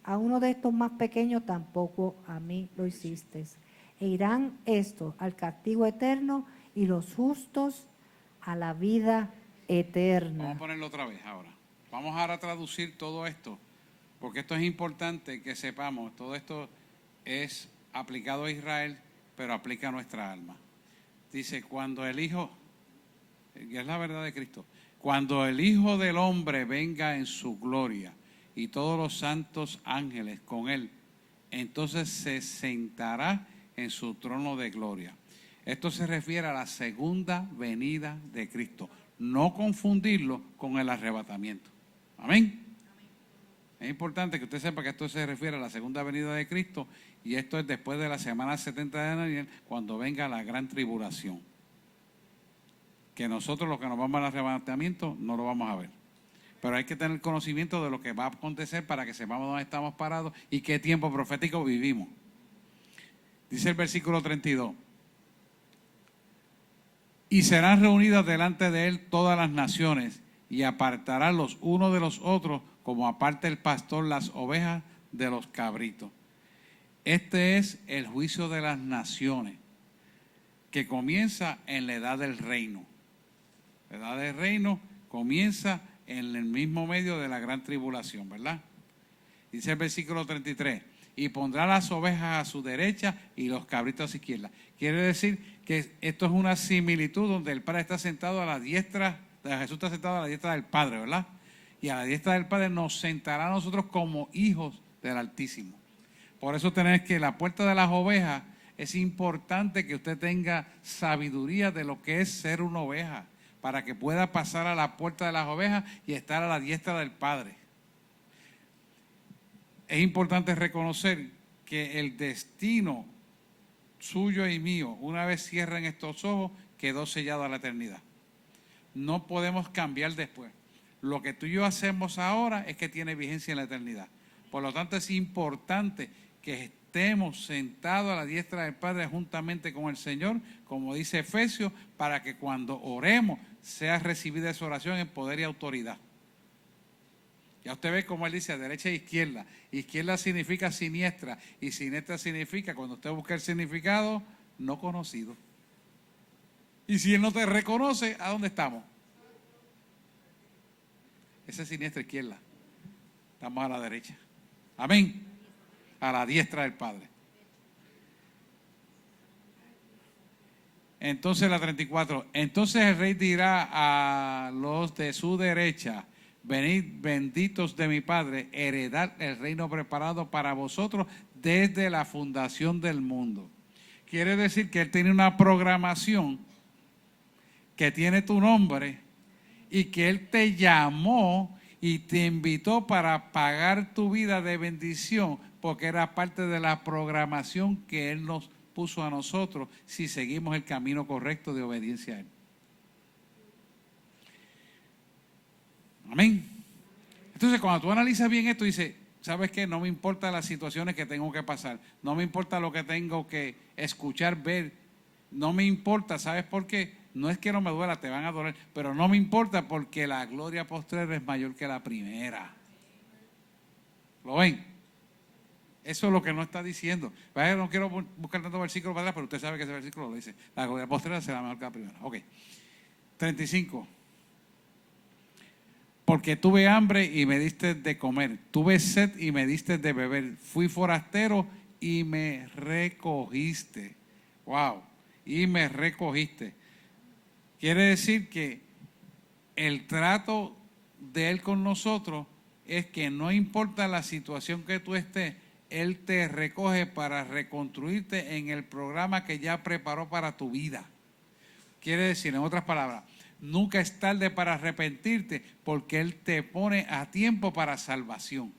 a uno de estos más pequeños, tampoco a mí lo hicisteis. E irán estos al castigo eterno y los justos a la vida eterna. Vamos a ponerlo otra vez ahora. Vamos ahora a traducir todo esto, porque esto es importante que sepamos. Todo esto es aplicado a Israel, pero aplica a nuestra alma. Dice, cuando el Hijo, y es la verdad de Cristo, cuando el Hijo del Hombre venga en su gloria y todos los santos ángeles con él, entonces se sentará en su trono de gloria. Esto se refiere a la segunda venida de Cristo. No confundirlo con el arrebatamiento. Amén. Es importante que usted sepa que esto se refiere a la segunda venida de Cristo y esto es después de la semana 70 de Daniel, cuando venga la gran tribulación. Que nosotros los que nos vamos al arrebatamiento no lo vamos a ver. Pero hay que tener conocimiento de lo que va a acontecer para que sepamos dónde estamos parados y qué tiempo profético vivimos. Dice el versículo 32. Y serán reunidas delante de él todas las naciones y apartará los unos de los otros como aparta el pastor las ovejas de los cabritos. Este es el juicio de las naciones que comienza en la edad del reino. La edad del reino comienza en el mismo medio de la gran tribulación, ¿verdad? Dice el versículo 33. Y pondrá las ovejas a su derecha y los cabritos a su izquierda. Quiere decir que esto es una similitud donde el Padre está sentado a la diestra, Jesús está sentado a la diestra del Padre, ¿verdad? Y a la diestra del Padre nos sentará a nosotros como hijos del Altísimo. Por eso tenés que la puerta de las ovejas, es importante que usted tenga sabiduría de lo que es ser una oveja, para que pueda pasar a la puerta de las ovejas y estar a la diestra del Padre. Es importante reconocer que el destino suyo y mío, una vez cierren estos ojos, quedó sellado a la eternidad. No podemos cambiar después. Lo que tú y yo hacemos ahora es que tiene vigencia en la eternidad. Por lo tanto, es importante que estemos sentados a la diestra del Padre juntamente con el Señor, como dice Efesios, para que cuando oremos sea recibida esa oración en poder y autoridad. Ya usted ve cómo él dice derecha e izquierda. Izquierda significa siniestra y siniestra significa, cuando usted busca el significado, no conocido. Y si él no te reconoce, ¿a dónde estamos? Esa es siniestra izquierda. Estamos a la derecha. Amén. A la diestra del Padre. Entonces la 34. Entonces el rey dirá a los de su derecha: venid, benditos de mi Padre, heredad el reino preparado para vosotros desde la fundación del mundo. Quiere decir que él tiene una programación que tiene tu nombre y que él te llamó y te invitó para pagar tu vida de bendición, porque era parte de la programación que él nos puso a nosotros si seguimos el camino correcto de obediencia a él. Amén. Entonces, cuando tú analizas bien esto, dices, ¿sabes qué? No me importa las situaciones que tengo que pasar. No me importa lo que tengo que escuchar, ver. No me importa, ¿sabes por qué? No es que no me duela, te van a doler, pero no me importa porque la gloria postrera es mayor que la primera. ¿Lo ven? Eso es lo que no está diciendo. No quiero buscar tanto versículo para atrás, pero usted sabe que ese versículo lo dice. La gloria postrera será mejor que la primera. Ok. 35. Porque tuve hambre y me diste de comer. Tuve sed y me diste de beber. Fui forastero y me recogiste. Wow. Y me recogiste. Quiere decir que el trato de Él con nosotros es que no importa la situación que tú estés, Él te recoge para reconstruirte en el programa que ya preparó para tu vida. Quiere decir, en otras palabras, nunca es tarde para arrepentirte porque Él te pone a tiempo para salvación.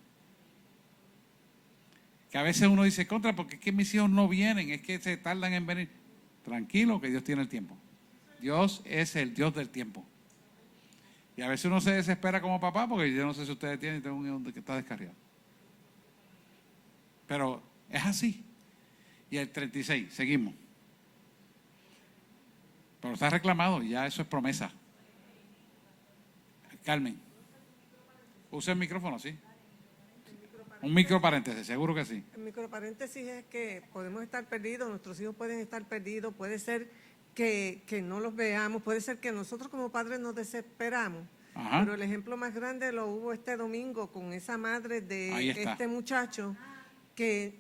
Que a veces uno dice, contra, porque es que mis hijos no vienen, es que se tardan en venir. Tranquilo, que Dios tiene el tiempo. Dios es el Dios del tiempo. Y a veces uno se desespera como papá, porque yo no sé si ustedes tienen, tengo un hijo que está descarriado. Pero es así. Y el 36, seguimos. Pero está reclamado, y ya eso es promesa. Carmen, use el micrófono, ¿sí? Un microparéntesis, seguro que sí. El microparéntesis es que podemos estar perdidos, nuestros hijos pueden estar perdidos, puede ser que no los veamos, puede ser que nosotros como padres nos desesperamos. Ajá. Pero el ejemplo más grande lo hubo este domingo con esa madre de este muchacho que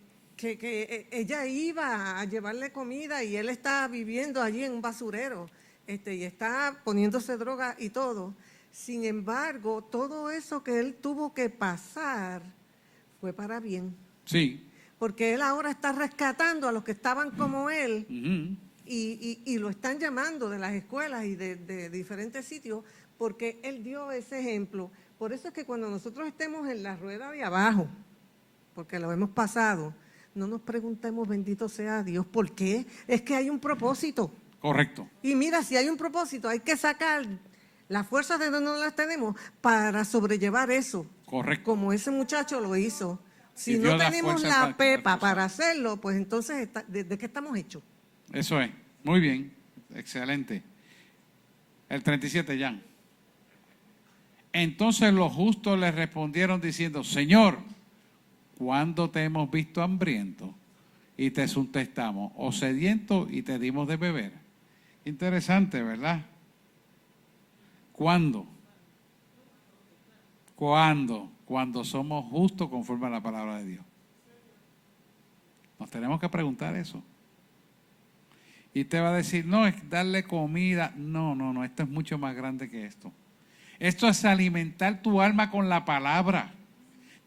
ella iba a llevarle comida y él está viviendo allí en un basurero y está poniéndose droga y todo. Sin embargo, todo eso que él tuvo que pasar fue para bien. Sí. Porque él ahora está rescatando a los que estaban como él. Uh-huh. Y lo están llamando de las escuelas y de diferentes sitios porque él dio ese ejemplo. Por eso es que cuando nosotros estemos en la rueda de abajo, porque lo hemos pasado, no nos preguntemos, bendito sea Dios, ¿por qué? Es que hay un propósito. Correcto. Y mira, si hay un propósito, hay que sacar las fuerzas de donde no las tenemos para sobrellevar eso. Correcto. Como ese muchacho lo hizo. Si no tenemos la pepa para hacerlo, pues entonces, ¿de qué estamos hechos? Eso es. Muy bien. Excelente. El 37, Jan. Entonces los justos le respondieron diciendo, Señor, ¿cuándo te hemos visto hambriento y te sustentamos, o sediento y te dimos de beber? Interesante, ¿verdad? ¿Cuándo? ¿Cuándo? Cuando somos justos conforme a la palabra de Dios. Nos tenemos que preguntar eso. Y te va a decir, no, es darle comida. No, esto es mucho más grande que esto. Esto es alimentar tu alma con la palabra,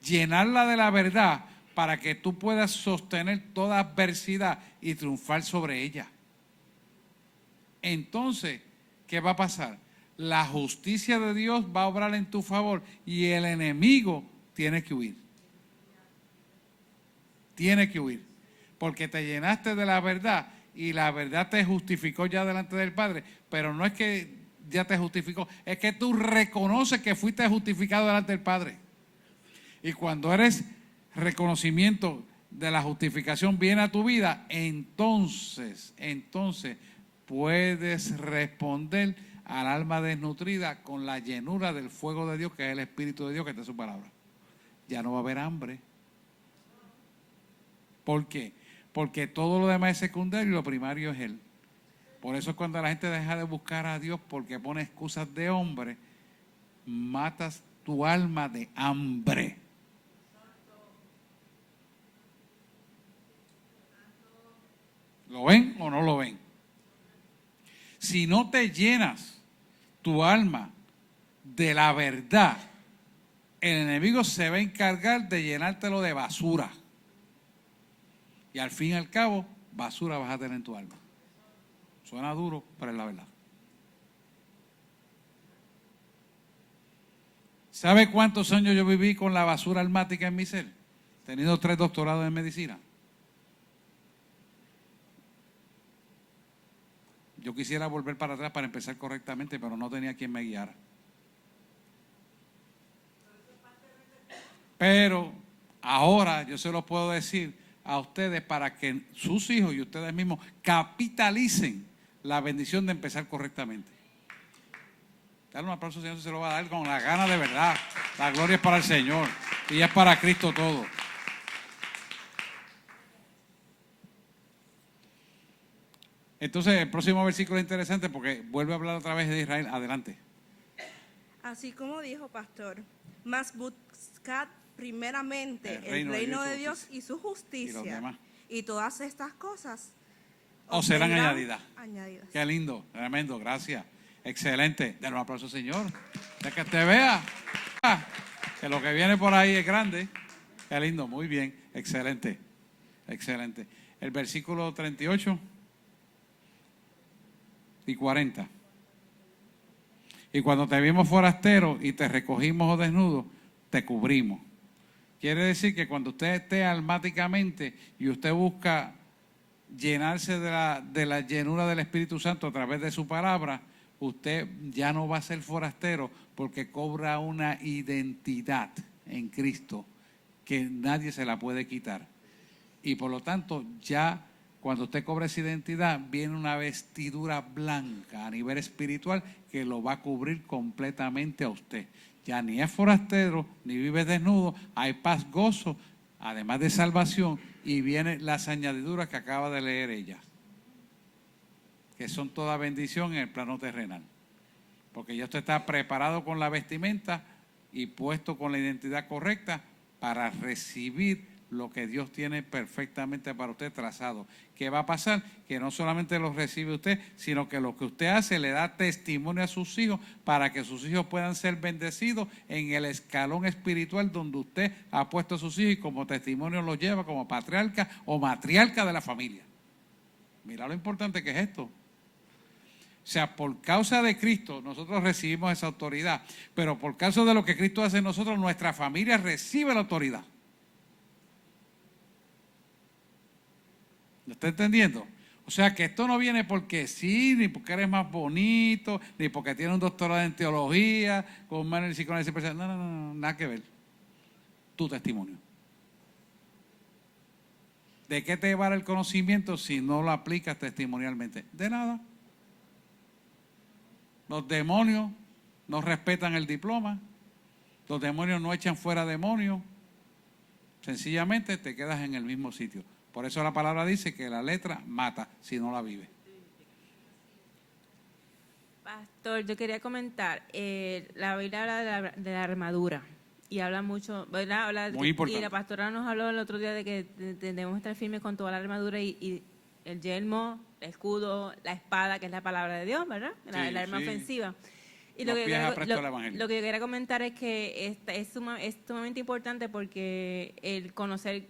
llenarla de la verdad para que tú puedas sostener toda adversidad y triunfar sobre ella. Entonces, ¿qué va a pasar? La justicia de Dios va a obrar en tu favor y el enemigo tiene que huir. Tiene que huir, porque te llenaste de la verdad y la verdad te justificó ya delante del Padre, pero no es que ya te justificó, es que tú reconoces que fuiste justificado delante del Padre. Y cuando eres reconocimiento de la justificación viene a tu vida, entonces puedes responder al alma desnutrida con la llenura del fuego de Dios, que es el Espíritu de Dios, que está en su palabra. Ya no va a haber hambre. ¿Por qué? Porque todo lo demás es secundario y lo primario es Él. Por eso es cuando la gente deja de buscar a Dios porque pone excusas de hombre, matas tu alma de hambre. ¿Lo ven o no lo ven? Si no te llenas tu alma de la verdad, el enemigo se va a encargar de llenártelo de basura. Y al fin y al cabo, basura vas a tener en tu alma. Suena duro, pero es la verdad. ¿Sabe cuántos años yo viví con la basura almática en mi ser? Teniendo 3 doctorados en medicina. Yo quisiera volver para atrás para empezar correctamente, pero no tenía quien me guiara. Pero ahora yo se los puedo decir a ustedes para que sus hijos y ustedes mismos capitalicen la bendición de empezar correctamente. Dale un aplauso, Señor, se lo va a dar con la gana de verdad. La gloria es para el Señor y es para Cristo todo. Entonces, el próximo versículo es interesante porque vuelve a hablar otra vez de Israel. Adelante. Así como dijo pastor, mas buscad primeramente el reino de Dios y su justicia, y todas estas cosas os serán añadidas. añadidas. Qué lindo, tremendo, gracias. Excelente. Denle un aplauso, Señor. Ya que te vea que lo que viene por ahí es grande. Qué lindo, muy bien, excelente, excelente. El versículo 38 y 40. Y cuando te vimos forastero y te recogimos o desnudo, te cubrimos. Quiere decir que cuando usted esté almáticamente y usted busca llenarse de la llenura del Espíritu Santo a través de su palabra, usted ya no va a ser forastero porque cobra una identidad en Cristo que nadie se la puede quitar. Y por lo tanto, ya cuando usted cobra esa identidad, viene una vestidura blanca a nivel espiritual que lo va a cubrir completamente a usted. Ya ni es forastero, ni vive desnudo, hay paz, gozo, además de salvación, y vienen las añadiduras que acaba de leer ella, que son toda bendición en el plano terrenal. Porque ya usted está preparado con la vestimenta y puesto con la identidad correcta para recibir lo que Dios tiene perfectamente para usted trazado. ¿Qué va a pasar? Que no solamente lo recibe usted, sino que lo que usted hace le da testimonio a sus hijos para que sus hijos puedan ser bendecidos en el escalón espiritual donde usted ha puesto a sus hijos y como testimonio los lleva como patriarca o matriarca de la familia. Mira lo importante que es esto. O sea, por causa de Cristo nosotros recibimos esa autoridad, pero por causa de lo que Cristo hace en nosotros, nuestra familia recibe la autoridad. ¿Lo está entendiendo? O sea que esto no viene porque sí, ni porque eres más bonito, ni porque tienes un doctorado en teología, con mano en psicoanálisis. No, nada que ver. Tu testimonio. ¿De qué te llevará el conocimiento si no lo aplicas testimonialmente? De nada. Los demonios no respetan el diploma. Los demonios no echan fuera demonios. Sencillamente te quedas en el mismo sitio. Por eso la palabra dice que la letra mata si no la vive. Pastor, yo quería comentar, la Biblia habla de la armadura y habla mucho, ¿verdad? Habla Muy importante. Y la pastora nos habló el otro día de que debemos estar firmes con toda la armadura y el yelmo, el escudo, la espada, que es la palabra de Dios, ¿verdad? La arma ofensiva. Y lo que yo quería comentar es que es sumamente importante porque el conocer,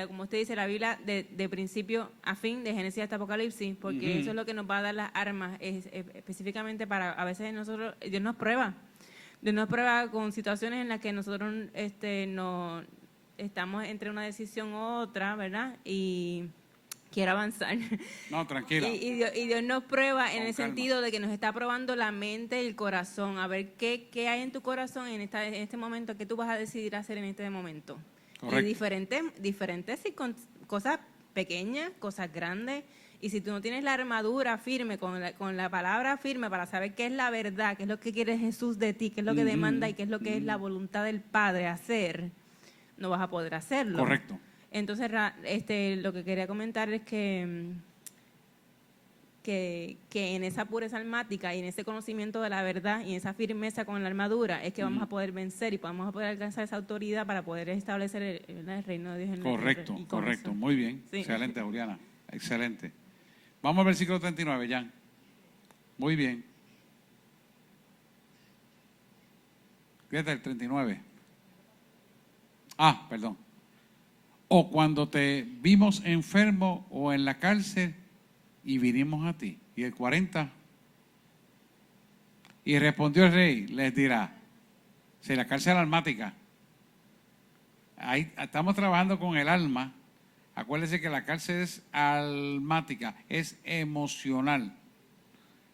como usted dice, la Biblia de principio a fin, de Génesis hasta Apocalipsis, porque eso es lo que nos va a dar las armas, específicamente para, a veces nosotros, Dios nos prueba con situaciones en las que nosotros no estamos entre una decisión u otra, ¿verdad? Y quiero avanzar. No, tranquila. Y Dios nos prueba en el sentido de que nos está probando la mente y el corazón, a ver qué hay en tu corazón en este momento, qué tú vas a decidir hacer en este momento. Correcto. Y diferentes cosas pequeñas, cosas grandes. Y si tú no tienes la armadura firme, con la palabra firme para saber qué es la verdad, qué es lo que quiere Jesús de ti, qué es lo que demanda y qué es lo que es la voluntad del Padre hacer, no vas a poder hacerlo. Correcto. Entonces, lo que quería comentar es que en esa pureza almática y en ese conocimiento de la verdad y en esa firmeza con la armadura es que vamos a poder vencer y vamos a poder alcanzar esa autoridad para poder establecer el reino de Dios en la tierra. Correcto, muy bien. Sí. Excelente, Juliana, excelente. Vamos al versículo 39, Jan. Muy bien. Fíjate el 39. Perdón. O cuando te vimos enfermo o en la cárcel y vinimos a ti. Y el 40. Y respondió el rey, les dirá, si la cárcel almática, ahí estamos trabajando con el alma. Acuérdense que la cárcel es almática, es emocional.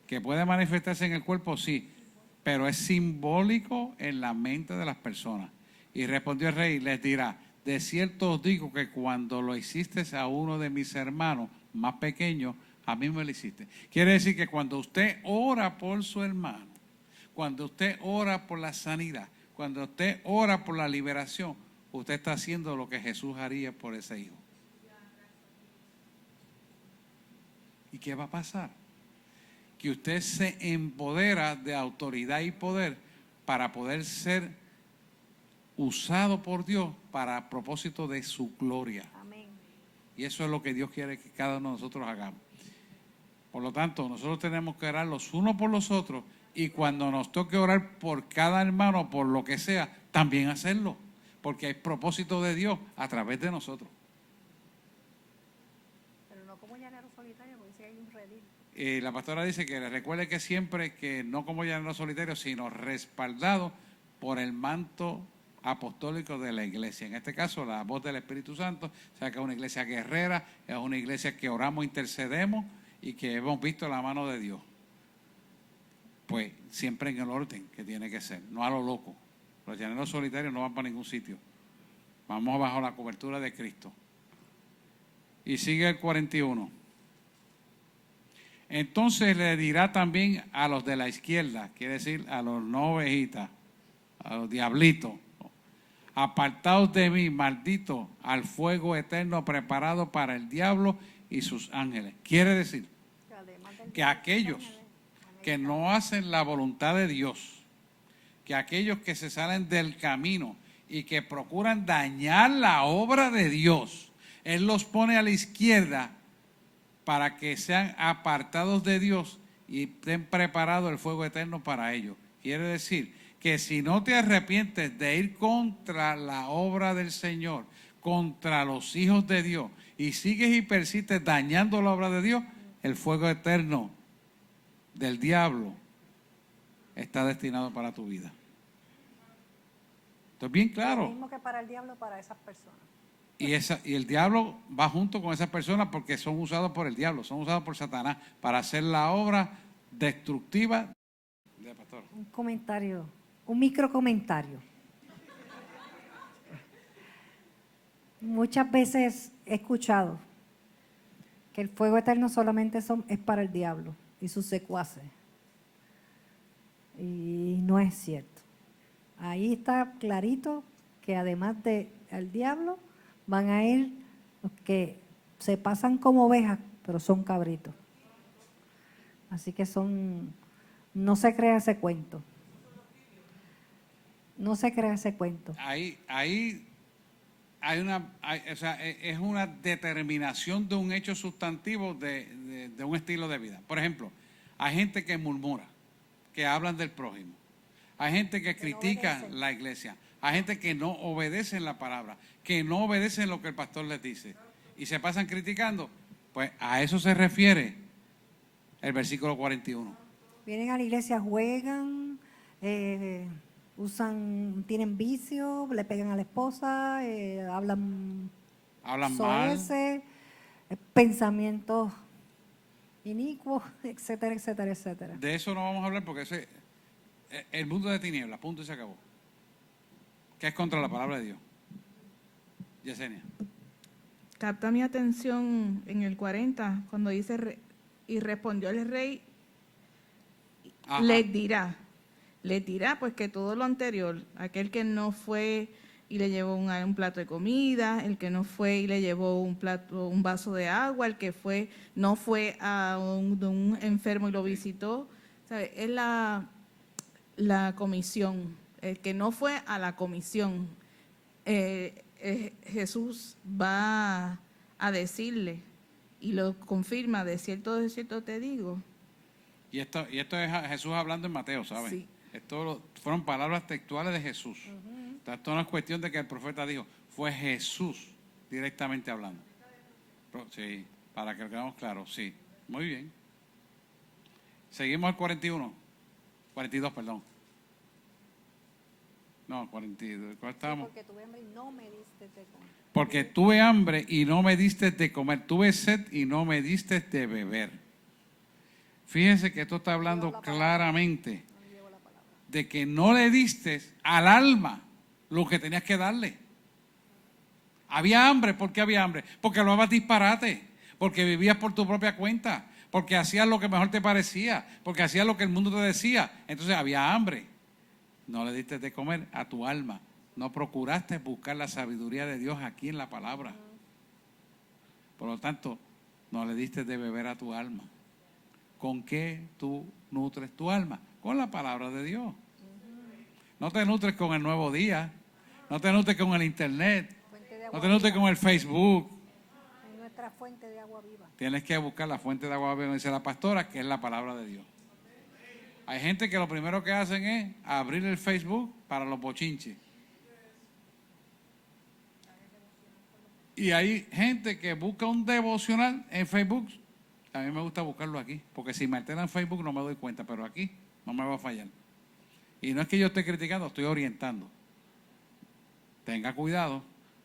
Que puede manifestarse en el cuerpo, sí, pero es simbólico en la mente de las personas. Y respondió el rey, les dirá, de cierto os digo que cuando lo hiciste a uno de mis hermanos más pequeños, a mí me lo hiciste. Quiere decir que cuando usted ora por su hermano, cuando usted ora por la sanidad, cuando usted ora por la liberación, usted está haciendo lo que Jesús haría por ese hijo. ¿Y qué va a pasar? Que usted se empodera de autoridad y poder para poder ser usado por Dios para propósito de su gloria. Amén. Y eso es lo que Dios quiere que cada uno de nosotros hagamos. Por lo tanto, nosotros tenemos que orar los unos por los otros, y cuando nos toque orar por cada hermano, por lo que sea, también hacerlo, porque hay propósito de Dios a través de nosotros. Pero no como llanero solitario, porque si hay un redil. La pastora dice que le recuerde que siempre que no como llanero solitario, sino respaldado por el manto apostólico de la iglesia. En este caso, la voz del Espíritu Santo. O sea, que es una iglesia guerrera, es una iglesia que oramos, intercedemos y que hemos visto la mano de Dios. Pues siempre en el orden que tiene que ser, no a lo loco. Los llaneros solitarios no van para ningún sitio. Vamos bajo la cobertura de Cristo. Y sigue el 41. Entonces le dirá también a los de la izquierda, quiere decir a los no ovejitas, a los diablitos, apartaos de mí, malditos, al fuego eterno preparado para el diablo y sus ángeles. Quiere decir que aquellos que no hacen la voluntad de Dios, que aquellos que se salen del camino y que procuran dañar la obra de Dios, Él los pone a la izquierda para que sean apartados de Dios y estén preparados el fuego eterno para ellos. Quiere decir que si no te arrepientes de ir contra la obra del Señor, contra los hijos de Dios, y sigues y persistes dañando la obra de Dios, el fuego eterno del diablo está destinado para tu vida. Esto es bien claro. Lo mismo que para el diablo, para esas personas. Y el diablo va junto con esas personas porque son usados por el diablo, son usados por Satanás para hacer la obra destructiva del pastor. Un comentario, un micro comentario. Muchas veces he escuchado que el fuego eterno solamente es para el diablo y sus secuaces. Y no es cierto. Ahí está clarito que además del diablo van a ir los que se pasan como ovejas, pero son cabritos. Así que no se crea ese cuento. No se crea ese cuento. Ahí es una determinación de un hecho sustantivo de un estilo de vida. Por ejemplo, hay gente que murmura, que hablan del prójimo. Hay gente que critica la iglesia. Hay gente que no obedece la palabra, que no obedecen lo que el pastor les dice y se pasan criticando. Pues a eso se refiere el versículo 41. Vienen a la iglesia, juegan, tienen vicio, le pegan a la esposa, hablan mal, pensamientos inicuos, etcétera, etcétera, etcétera. De eso no vamos a hablar porque el mundo de tinieblas, punto y se acabó. Que es contra la palabra de Dios. Yesenia. Capta mi atención en el 40, cuando dice, y respondió el rey, les dirá pues que todo lo anterior, aquel que no fue y le llevó un plato de comida, el que no fue y le llevó un vaso de agua, el que no fue a un enfermo y lo visitó, ¿sabe? Es la comisión. El que no fue a la comisión, Jesús va a decirle y lo confirma, de cierto te digo. Y esto es Jesús hablando en Mateo, ¿sabes? Sí. Esto fueron palabras textuales de Jesús. Esto no es cuestión de que el profeta dijo, fue Jesús directamente hablando. Sí, para que lo quedemos claros, sí. Muy bien. Seguimos al 42, perdón. No, 42. ¿Cuál estamos? Porque tuve hambre y no me diste de comer. Porque tuve hambre y no me diste de comer. Tuve sed y no me diste de beber. Fíjense que esto está hablando claramente de que no le diste al alma lo que tenías que darle. Había hambre. ¿Por qué había hambre? Porque hablabas disparate, porque vivías por tu propia cuenta, porque hacías lo que mejor te parecía, porque hacías lo que el mundo te decía. Entonces había hambre. No le diste de comer a tu alma. No procuraste buscar la sabiduría de Dios aquí en la palabra. Por lo tanto, no le diste de beber a tu alma. ¿Con qué tú nutres tu alma? Con la palabra de Dios. No te nutres con el Nuevo Día, no te nutres con el Internet, no te nutres con el Facebook. Es nuestra fuente de agua viva. Tienes que buscar la fuente de agua viva, dice la pastora, que es la palabra de Dios. Hay gente que lo primero que hacen es abrir el Facebook para los bochinches. Y hay gente que busca un devocional en Facebook. A mí me gusta buscarlo aquí, porque si me altera en Facebook no me doy cuenta, pero aquí no me va a fallar. Y no es que yo esté criticando, estoy orientando. Tenga cuidado,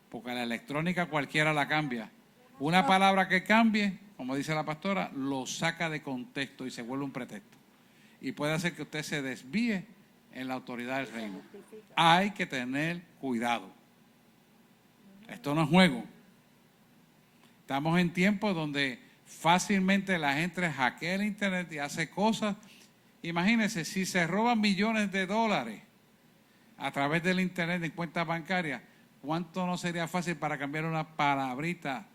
porque la electrónica cualquiera la cambia. Una palabra que cambie, como dice la pastora, lo saca de contexto y se vuelve un pretexto. Y puede hacer que usted se desvíe en la autoridad del reino. Hay que tener cuidado. Esto no es juego. Estamos en tiempos donde fácilmente la gente hackea el internet y hace cosas. Imagínense, si se roban millones de dólares a través del internet en cuentas bancarias, ¿cuánto no sería fácil para cambiar una palabrita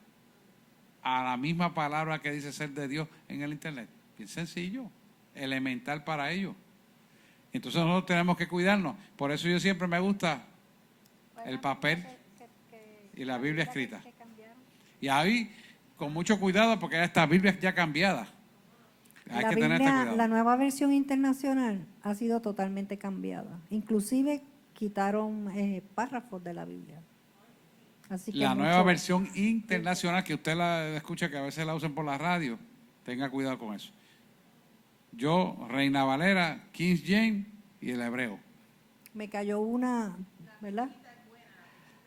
a la misma palabra que dice ser de Dios en el internet? Bien sencillo, elemental para ellos. Entonces nosotros tenemos que cuidarnos. Por eso yo siempre me gusta el papel y la Biblia escrita. Y ahí, con mucho cuidado, porque esta Biblia es ya cambiada. Hay que tener este cuidado. La nueva versión internacional ha sido totalmente cambiada. Inclusive quitaron párrafos de la Biblia. Así que la nueva versión internacional, que usted la escucha, que a veces la usan por la radio, tenga cuidado con eso. Yo, Reina Valera, King James y el hebreo. Me cayó una, ¿verdad?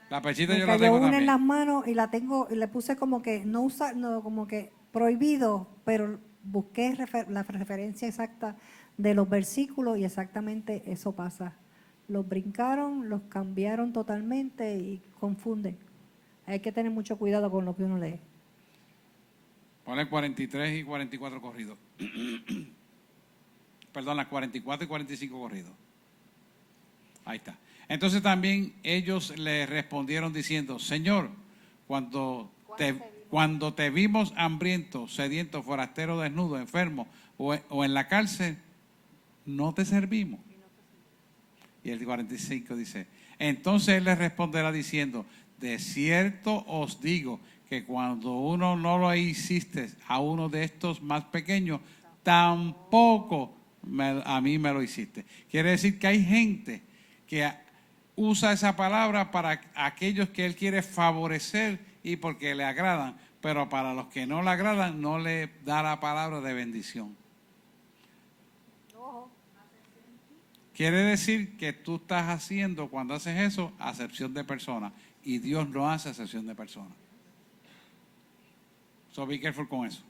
La pechita Me yo la cayó tengo una también. en las manos y la tengo, y le puse como que no usar, no, como que prohibido, pero busqué la referencia exacta de los versículos y exactamente eso pasa. Los brincaron, los cambiaron totalmente y confunden. Hay que tener mucho cuidado con lo que uno lee. Pone 43 y 44 corridos. Perdón, las 44 y 45 corridos. Ahí está. Entonces también ellos le respondieron diciendo, Señor, cuando te vimos hambriento, sediento, forastero, desnudo, enfermo o en la cárcel, no te servimos. Y el 45 dice, entonces él les responderá diciendo, de cierto os digo que cuando uno no lo hiciste a uno de estos más pequeños, tampoco a mí me lo hiciste. Quiere decir que hay gente que usa esa palabra para aquellos que él quiere favorecer y porque le agradan, pero para los que no le agradan no le da la palabra de bendición. Quiere decir que tú estás haciendo, cuando haces eso, acepción de personas, y Dios no hace acepción de personas. So be careful con eso.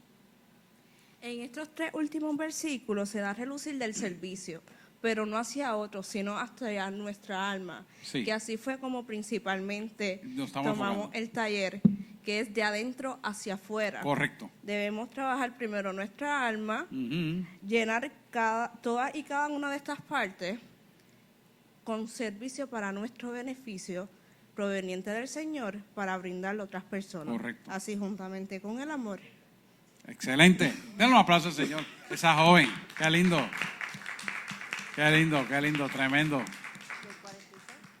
En estos 3 últimos versículos se da a relucir del servicio, pero no hacia otros, sino hacia nuestra alma. Sí. Que así fue como principalmente Nos estamos tomamos enfocando. el taller, que es de adentro hacia afuera. Correcto. Debemos trabajar primero nuestra alma, llenar todas y cada una de estas partes con servicio para nuestro beneficio proveniente del Señor para brindarlo a otras personas. Correcto. Así juntamente con el amor. Excelente. Denle un aplauso al Señor. Esa joven. Qué lindo. Qué lindo, tremendo.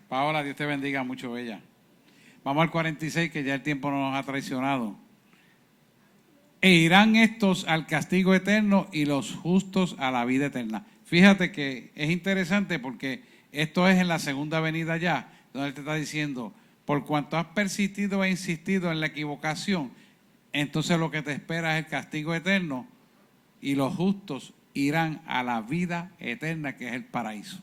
Paola, Dios te bendiga mucho, bella. Vamos al 46, que ya el tiempo nos ha traicionado. E irán estos al castigo eterno y los justos a la vida eterna. Fíjate que es interesante porque esto es en la segunda venida ya, donde él te está diciendo, por cuanto has persistido e insistido en la equivocación, entonces lo que te espera es el castigo eterno y los justos irán a la vida eterna, que es el paraíso.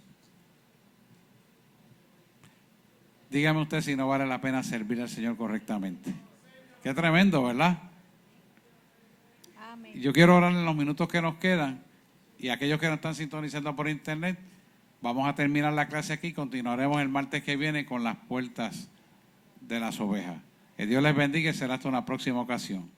Dígame usted si no vale la pena servir al Señor correctamente. Qué tremendo, ¿verdad? Amén. Yo quiero orar en los minutos que nos quedan, y aquellos que nos están sintonizando por internet, Vamos a terminar la clase aquí, continuaremos el martes que viene con las puertas de las ovejas. Que Dios les bendiga y será hasta una próxima ocasión.